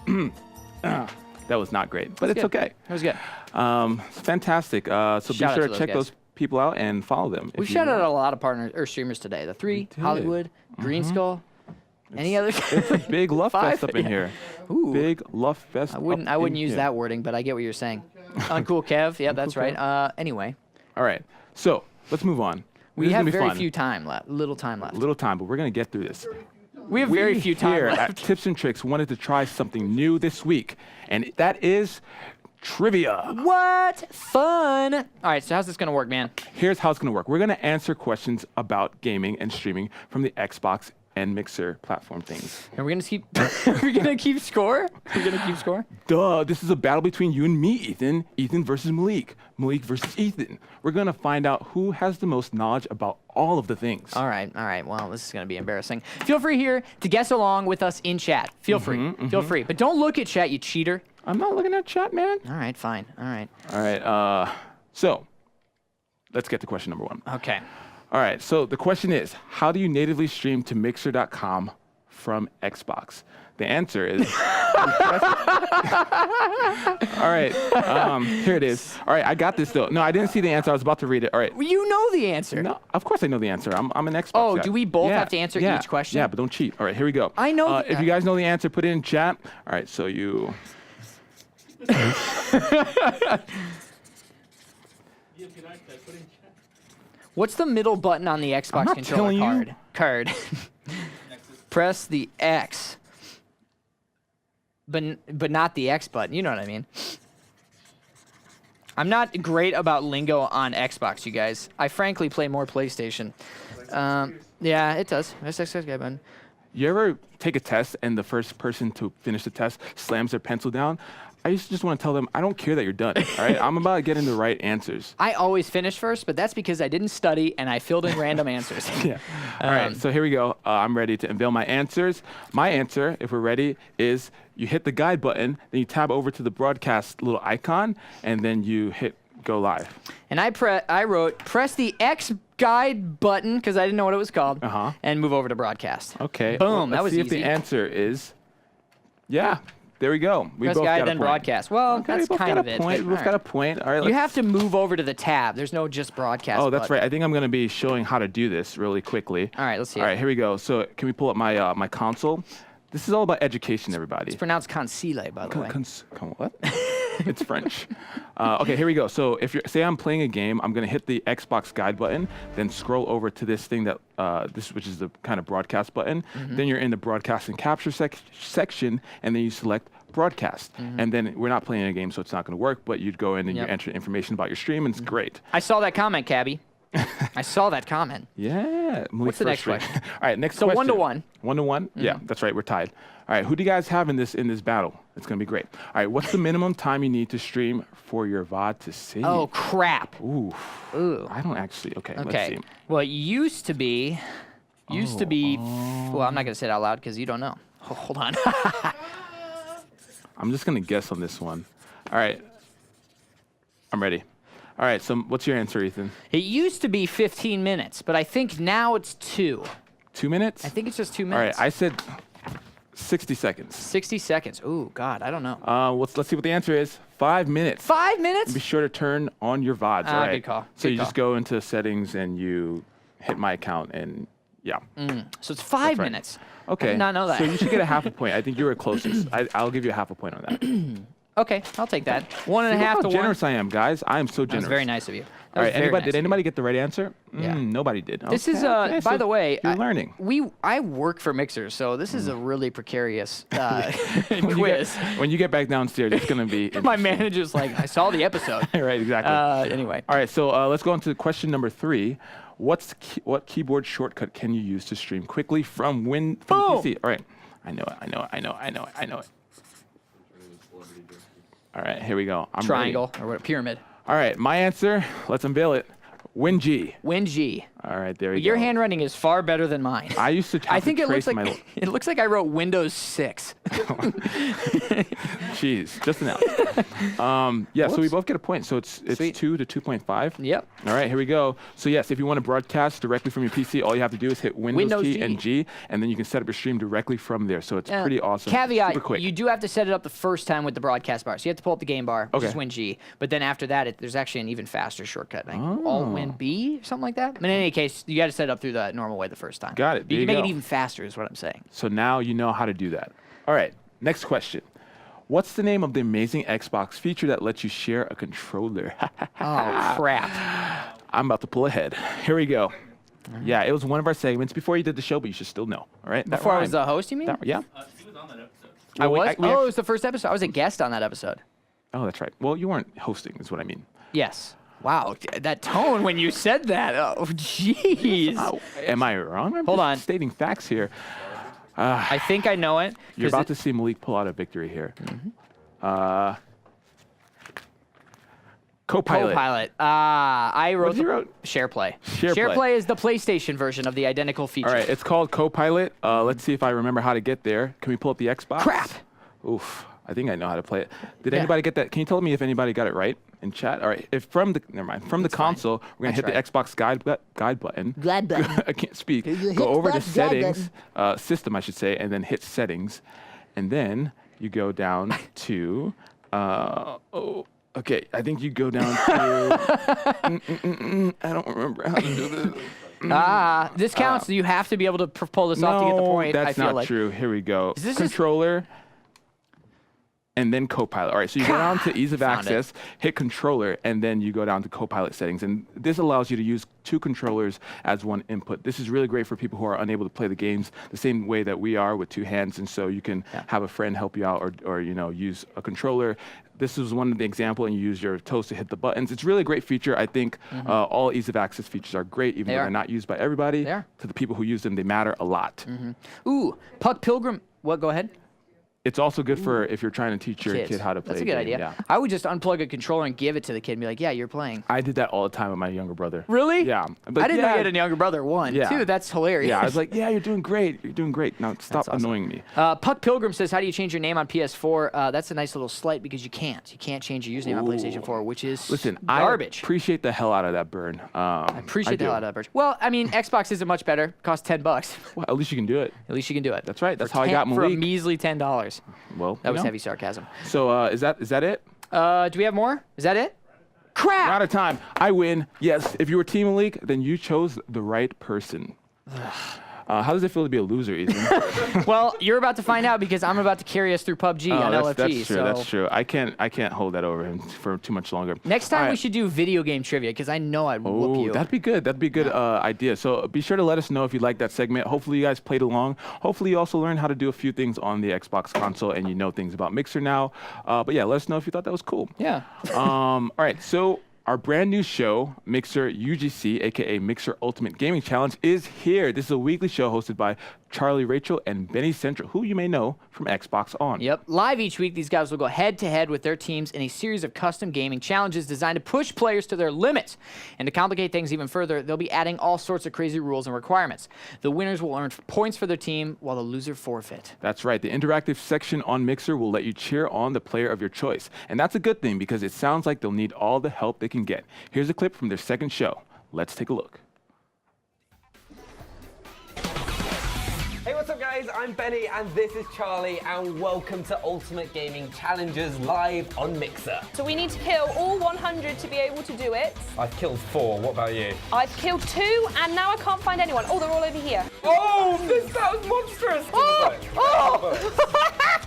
Speaker 1: That was not great, but it's okay.
Speaker 2: It was good.
Speaker 1: It's fantastic. So be sure to check those people out and follow them.
Speaker 2: We shouted out a lot of partners or streamers today. The 3, Hollywood, Green Skull. Any others?
Speaker 1: It's a big love fest up in here.
Speaker 2: Ooh.
Speaker 1: Big love fest.
Speaker 2: I wouldn't use that wording, but I get what you're saying. Uncool Kev. Yeah, that's right. Anyway.
Speaker 1: All right. So let's move on.
Speaker 2: We have very few time left. Little time left.
Speaker 1: Little time, but we're gonna get through this.
Speaker 2: We have very few time
Speaker 1: here
Speaker 2: left.
Speaker 1: At Tips and Tricks wanted to try something new this week, and that is trivia.
Speaker 2: What? Fun. All right, so how's this going to work, man?
Speaker 1: Here's how it's going to work. We're going to answer questions about gaming and streaming from the Xbox and Mixer platform things.
Speaker 2: And we're going to keep we're going to keep score? We're going to keep score?
Speaker 1: Duh, this is a battle between you and me, Ethan. Ethan versus Malik. Malik versus Ethan. We're going to find out who has the most knowledge about all of the things.
Speaker 2: All right. Well, this is going to be embarrassing. Feel free here to guess along with us in chat. Feel free. Feel free. But don't look at chat, you cheater.
Speaker 1: I'm not looking at chat, man.
Speaker 2: All right, fine. All right.
Speaker 1: So let's get to question number 1.
Speaker 2: Okay.
Speaker 1: All right, so the question is, how do you natively stream to mixer.com from Xbox? The answer is... All right, here it is. All right, I got this, though. No, I didn't see the answer. I was about to read it. All right.
Speaker 2: Well, you know the answer.
Speaker 1: No, of course I know the answer. I'm an Xbox
Speaker 2: Oh,
Speaker 1: guy.
Speaker 2: do we both have to answer each question?
Speaker 1: Yeah, but don't cheat. All right, here we go.
Speaker 2: I know.
Speaker 1: If you guys know the answer, put it in chat. All right, so you...
Speaker 2: What's the middle button on the Xbox controller card? Press the X. But not the X button. You know what I mean. I'm not great about lingo on Xbox, you guys. I frankly play more PlayStation. Yeah, it does. That's Xbox guy button.
Speaker 1: You ever take a test and the first person to finish the test slams their pencil down? I used to just want to tell them, I don't care that you're done, all right? I'm about getting the right answers.
Speaker 2: I always finish first, but that's because I didn't study and I filled in random answers.
Speaker 1: Yeah. All right, so here we go. I'm ready to unveil my answers. My answer, if we're ready, is you hit the guide button, then you tab over to the broadcast little icon, and then you hit go live.
Speaker 2: And I wrote, press the X guide button, because I didn't know what it was called, and move over to broadcast.
Speaker 1: Okay.
Speaker 2: Boom, that was easy.
Speaker 1: Let's see if the answer is, yeah. There we go. We
Speaker 2: press
Speaker 1: both
Speaker 2: guide,
Speaker 1: got a
Speaker 2: then
Speaker 1: point.
Speaker 2: broadcast. Well, that's kind of it.
Speaker 1: We've both got a point. All right.
Speaker 2: You have to move over to the tab. There's no just broadcast.
Speaker 1: Oh, that's
Speaker 2: button.
Speaker 1: right. I think I'm going to be showing how to do this really quickly.
Speaker 2: All right, let's see.
Speaker 1: All right, here we go. So can we pull up my my console? This is all about education, everybody.
Speaker 2: It's pronounced consile, by the way.
Speaker 1: What? It's French. Okay, here we go. So if you're, say I'm playing a game, I'm gonna hit the Xbox guide button, then scroll over to this thing that, which is the kind of broadcast button. Then you're in the broadcast and capture section, and then you select broadcast. And then we're not playing a game, so it's not gonna work, but you'd go in and you enter information about your stream, and it's great.
Speaker 2: I saw that comment, Cabby. I saw that comment.
Speaker 1: Yeah.
Speaker 2: What's the next question?
Speaker 1: All right, next
Speaker 2: So
Speaker 1: question.
Speaker 2: 1-1.
Speaker 1: 1-1? Yeah, that's right. We're tied. All right, who do you guys have in this battle? It's going to be great. All right, what's the minimum time you need to stream for your VOD to save?
Speaker 2: Oh, crap.
Speaker 1: Ooh.
Speaker 2: Ooh.
Speaker 1: I don't actually. Okay, let's
Speaker 2: Okay.
Speaker 1: see.
Speaker 2: Well, it used to be, well, I'm not going to say it out loud because you don't know. Oh, hold on.
Speaker 1: I'm just going to guess on this one. All right. I'm ready. All right, so what's your answer, Ethan?
Speaker 2: It used to be 15 minutes, but I think now it's 2.
Speaker 1: 2 minutes?
Speaker 2: I think it's just 2
Speaker 1: All right,
Speaker 2: minutes.
Speaker 1: I said 60 seconds.
Speaker 2: 60 seconds. Ooh, God, I don't know.
Speaker 1: Let's see what the answer is. 5 minutes.
Speaker 2: 5 minutes?
Speaker 1: Be sure to turn on your VODs, all right?
Speaker 2: Good call.
Speaker 1: So
Speaker 2: Good
Speaker 1: you
Speaker 2: call.
Speaker 1: just go into settings and you hit my account and yeah.
Speaker 2: So it's 5
Speaker 1: right.
Speaker 2: minutes.
Speaker 1: Okay.
Speaker 2: I did not know that.
Speaker 1: So you should get a half a point. I think you were closest. I'll give you a half a point on that.
Speaker 2: Okay, I'll take that. 1.5
Speaker 1: Look
Speaker 2: to
Speaker 1: how
Speaker 2: 1.
Speaker 1: generous I am, guys. I am so
Speaker 2: That
Speaker 1: generous.
Speaker 2: was very nice of you.
Speaker 1: All right. Did anybody get the right answer?
Speaker 2: Yeah.
Speaker 1: Nobody did.
Speaker 2: This
Speaker 1: Okay,
Speaker 2: is,
Speaker 1: okay,
Speaker 2: by
Speaker 1: so
Speaker 2: the way,
Speaker 1: you're learning.
Speaker 2: I work for Mixer, so this is a really precarious
Speaker 1: When
Speaker 2: quiz.
Speaker 1: you get back downstairs, it's gonna be
Speaker 2: My manager's like, I saw the episode.
Speaker 1: right. Exactly.
Speaker 2: Anyway.
Speaker 1: All right. So let's go on to question number 3. What keyboard shortcut can you use to stream quickly from
Speaker 2: Boom!
Speaker 1: PC? All right. I know it. All right, here we go. I'm
Speaker 2: Triangle
Speaker 1: ready.
Speaker 2: or what? Pyramid.
Speaker 1: All right, my answer. Let's unveil it. WinG.
Speaker 2: WinG.
Speaker 1: All right, there we go.
Speaker 2: Your handwriting is far better than mine.
Speaker 1: I used to. Have
Speaker 2: I think
Speaker 1: to
Speaker 2: it looks
Speaker 1: trace
Speaker 2: like it looks like I wrote Windows 6.
Speaker 1: Jeez, just an Yeah, so we
Speaker 2: Whoops.
Speaker 1: both get a point. So it's
Speaker 2: Sweet.
Speaker 1: 2 to 2.5.
Speaker 2: Yep.
Speaker 1: All right, here we go. So yes, if you want to broadcast directly from your PC, all you have to do is hit Windows key
Speaker 2: G.
Speaker 1: and G, and then you can set up your stream directly from there. So it's pretty awesome.
Speaker 2: Caveat,
Speaker 1: Super quick.
Speaker 2: you do have to set it up the first time with the broadcast bar. So you have to pull up the game bar, which is WinG. But then after that, there's actually an even faster shortcut. Like Alt-Win-B, something like that. But in any case, you got to set it up through the normal way the first time.
Speaker 1: Got it.
Speaker 2: You
Speaker 1: There
Speaker 2: can
Speaker 1: you
Speaker 2: make
Speaker 1: go.
Speaker 2: it even faster is what I'm saying.
Speaker 1: So now you know how to do that. All right, next question. What's the name of the amazing Xbox feature that lets you share a controller?
Speaker 2: Oh, crap.
Speaker 1: I'm about to pull ahead. Here we go. Yeah, it was one of our segments before you did the show, but you should still know. All right. That
Speaker 2: Before I was
Speaker 1: rhymed.
Speaker 2: the host, you mean?
Speaker 1: Yeah.
Speaker 8: He was on that episode.
Speaker 2: I was?
Speaker 1: we
Speaker 2: It was the first episode. I was a guest on that episode.
Speaker 1: Oh, that's right. Well, you weren't hosting, is what I mean.
Speaker 2: Yes. Wow, that tone when you said that. Oh, jeez.
Speaker 1: Oh, am I wrong? I'm
Speaker 2: Hold
Speaker 1: just
Speaker 2: on.
Speaker 1: stating facts here.
Speaker 2: I think I know it.
Speaker 1: You're
Speaker 2: 'cause
Speaker 1: about to see Malik pull out a victory here. Copilot.
Speaker 2: Copilot. I wrote
Speaker 1: What did you wrote?
Speaker 2: SharePlay.
Speaker 1: SharePlay.
Speaker 2: SharePlay is the PlayStation version of the identical feature.
Speaker 1: All right, it's called Copilot. Let's see if I remember how to get there. Can we pull up the Xbox?
Speaker 2: Crap.
Speaker 1: Oof. I think I know how to play it. Did
Speaker 2: Yeah.
Speaker 1: anybody get that? Can you tell me if anybody got it right in chat? All right. If from the console, we're gonna hit the Xbox guide button.
Speaker 9: Guide button.
Speaker 1: I can't speak.
Speaker 9: You
Speaker 1: Go
Speaker 9: hit
Speaker 1: over to
Speaker 9: Xbox guide
Speaker 1: settings, system, I should say, and then hit settings, and then you go down to. Okay. I think you go down to. I don't remember how to do this.
Speaker 2: This counts. You have to be able to pull this off to get the point.
Speaker 1: That's
Speaker 2: I feel
Speaker 1: not
Speaker 2: like.
Speaker 1: true. Here we go.
Speaker 2: Is this
Speaker 1: controller, and then Copilot. All right, so you go down to ease of
Speaker 2: Found it.
Speaker 1: access, hit controller, and then you go down to Copilot settings. And this allows you to use 2 controllers as one input. This is really great for people who are unable to play the games the same way that we are with 2 hands. And so you can have a friend help you out or use a controller. This is one of the example, and you use your toes to hit the buttons. It's really a great feature. I think all ease of access features are great, even though they're not used by everybody.
Speaker 2: They are.
Speaker 1: To the people who use them, they matter a lot.
Speaker 2: Ooh, Puck Pilgrim. What? Go ahead.
Speaker 1: It's also good for if you're trying to teach your
Speaker 2: Kids.
Speaker 1: kid how to play
Speaker 2: That's a
Speaker 1: a
Speaker 2: good
Speaker 1: game.
Speaker 2: idea.
Speaker 1: Yeah.
Speaker 2: I would just unplug a controller and give it to the kid and be like, yeah, you're playing.
Speaker 1: I did that all the time with my younger brother.
Speaker 2: Really?
Speaker 1: Yeah. But
Speaker 2: I didn't know
Speaker 1: yeah,
Speaker 2: you had a younger brother. 1.
Speaker 1: Yeah.
Speaker 2: 2, that's hilarious.
Speaker 1: Yeah, I was like, yeah, you're doing great. You're doing great. Now stop
Speaker 2: awesome.
Speaker 1: annoying me.
Speaker 2: Puck Pilgrim says, how do you change your name on PS4? That's a nice little slight because you can't. You can't change your username on PlayStation 4, which is
Speaker 1: Listen,
Speaker 2: garbage.
Speaker 1: I appreciate the hell out of that burn.
Speaker 2: I appreciate the
Speaker 1: do.
Speaker 2: hell out of that version. Well, I mean, Xbox isn't much better. Costs $10.
Speaker 1: Well, at least you can do it.
Speaker 2: At least you can do it.
Speaker 1: That's right. That's
Speaker 2: For
Speaker 1: how I got
Speaker 2: For a
Speaker 1: Malik.
Speaker 2: measly $10.
Speaker 1: Well,
Speaker 2: That was heavy sarcasm.
Speaker 1: So is that it?
Speaker 2: Do we have more? Is that it? Crap!
Speaker 1: We're out of time. I win. Yes. If you were Team Malik, then you chose the right person. How does it feel to be a loser, Ethan?
Speaker 2: Well, you're about to find out because I'm about to carry us through PUBG on LFG.
Speaker 1: That's true.
Speaker 2: So
Speaker 1: That's true. I can't hold that over him for too much longer.
Speaker 2: next time
Speaker 1: All
Speaker 2: we
Speaker 1: right.
Speaker 2: should do video game trivia because I know I'd whoop you.
Speaker 1: That'd be good. That'd be a good idea. So be sure to let us know if you like that segment. Hopefully you guys played along. Hopefully you also learned how to do a few things on the Xbox console and you know things about Mixer now. But yeah, let us know if you thought that was cool.
Speaker 2: Yeah.
Speaker 1: All right. So our brand new show, Mixer UGC, aka Mixer Ultimate Gaming Challenge, is here. This is a weekly show hosted by Charlie Rachel and Benny Central, who you may know from Xbox On.
Speaker 2: Yep. Live each week, these guys will go head-to-head with their teams in a series of custom gaming challenges designed to push players to their limits. And to complicate things even further, they'll be adding all sorts of crazy rules and requirements. The winners will earn points for their team, while the loser forfeit.
Speaker 1: That's right. The interactive section on Mixer will let you cheer on the player of your choice. And that's a good thing because it sounds like they'll need all the help they can get. Here's a clip from their second show. Let's take a look.
Speaker 9: Hey, what's up guys? I'm Benny and this is Charlie and welcome to Ultimate Gaming Challenges live on Mixer.
Speaker 10: So we need to kill all 100 to be able to do it.
Speaker 9: I've killed 4, what about you?
Speaker 10: I've killed 2 and now I can't find anyone. Oh, they're all over here.
Speaker 9: Oh, that was monstrous!
Speaker 10: Oh!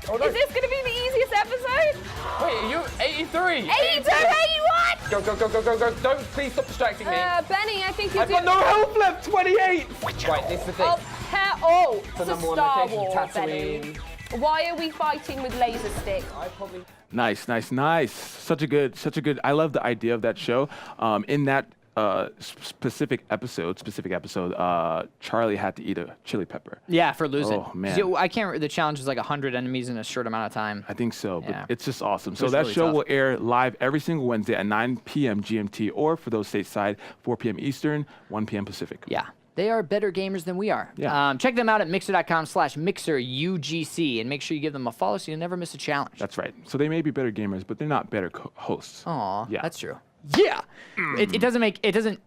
Speaker 9: no.
Speaker 10: Is this going to be the easiest episode?
Speaker 9: Wait, you're 83!
Speaker 10: 82, 81!
Speaker 9: Go, go, go, go, go, go. Don't, please stop distracting me.
Speaker 10: Benny, I think you're
Speaker 9: I've got no health left, 28! Right, this is the thing.
Speaker 10: It's a
Speaker 9: number one
Speaker 10: Star
Speaker 9: location,
Speaker 10: Wars,
Speaker 9: Tatooine.
Speaker 10: Benny. Why are we fighting with laser stick?
Speaker 1: Nice. Such a good. I love the idea of that show. In that specific episode, Charlie had to eat a chili pepper.
Speaker 2: Yeah, for losing.
Speaker 1: Oh man,
Speaker 2: I can't. The challenge is like 100 enemies in a short amount of time.
Speaker 1: I think so, but
Speaker 2: Yeah.
Speaker 1: it's just awesome. So
Speaker 2: was
Speaker 1: that
Speaker 2: really
Speaker 1: show
Speaker 2: tough.
Speaker 1: will air live every single Wednesday at 9 p.m. GMT, or for those stateside, 4 p.m. Eastern, 1 p.m. Pacific.
Speaker 2: Yeah. They are better gamers than we are.
Speaker 1: Yeah.
Speaker 2: Check them out at mixer.com/mixerugc and make sure you give them a follow so you'll never miss a challenge.
Speaker 1: That's right. So they may be better gamers, but they're not better hosts.
Speaker 2: Aw,
Speaker 1: Yeah.
Speaker 2: that's true. Yeah. It doesn't.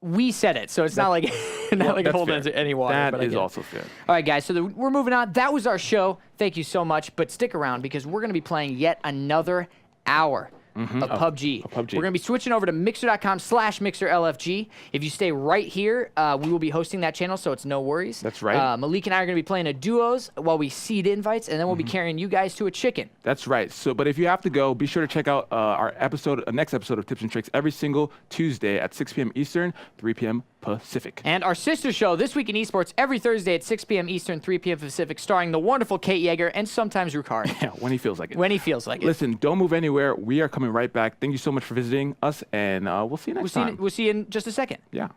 Speaker 2: We said it, so it's not like not like
Speaker 1: That's
Speaker 2: holding
Speaker 1: fair.
Speaker 2: any water.
Speaker 1: That
Speaker 2: but I
Speaker 1: is
Speaker 2: get it.
Speaker 1: also fair.
Speaker 2: All right, guys. So we're moving on. That was our show. Thank you so much. But stick around because we're going to be playing yet another hour of PUBG. We're going to be switching over to mixer.com/mixerlfg. If you stay right here, we will be hosting that channel, so it's no worries.
Speaker 1: That's right.
Speaker 2: Malik and I are going to be playing a duos while we seed invites, and then we'll be carrying you guys to a chicken.
Speaker 1: That's right. So, but if you have to go, be sure to check out our next episode of Tips and Tricks every single Tuesday at 6 p.m. Eastern, 3 p.m. Pacific.
Speaker 2: And our sister show, This Week in Esports, every Thursday at 6 p.m. Eastern, 3 p.m. Pacific, starring the wonderful Kate Yeager and sometimes Rukari.
Speaker 1: Yeah, when he feels like it.
Speaker 2: When he feels like it.
Speaker 1: Listen, don't move anywhere. We are coming right back. Thank you so much for visiting us, and we'll see you next time.
Speaker 2: We'll see you in just a second.
Speaker 1: Yeah.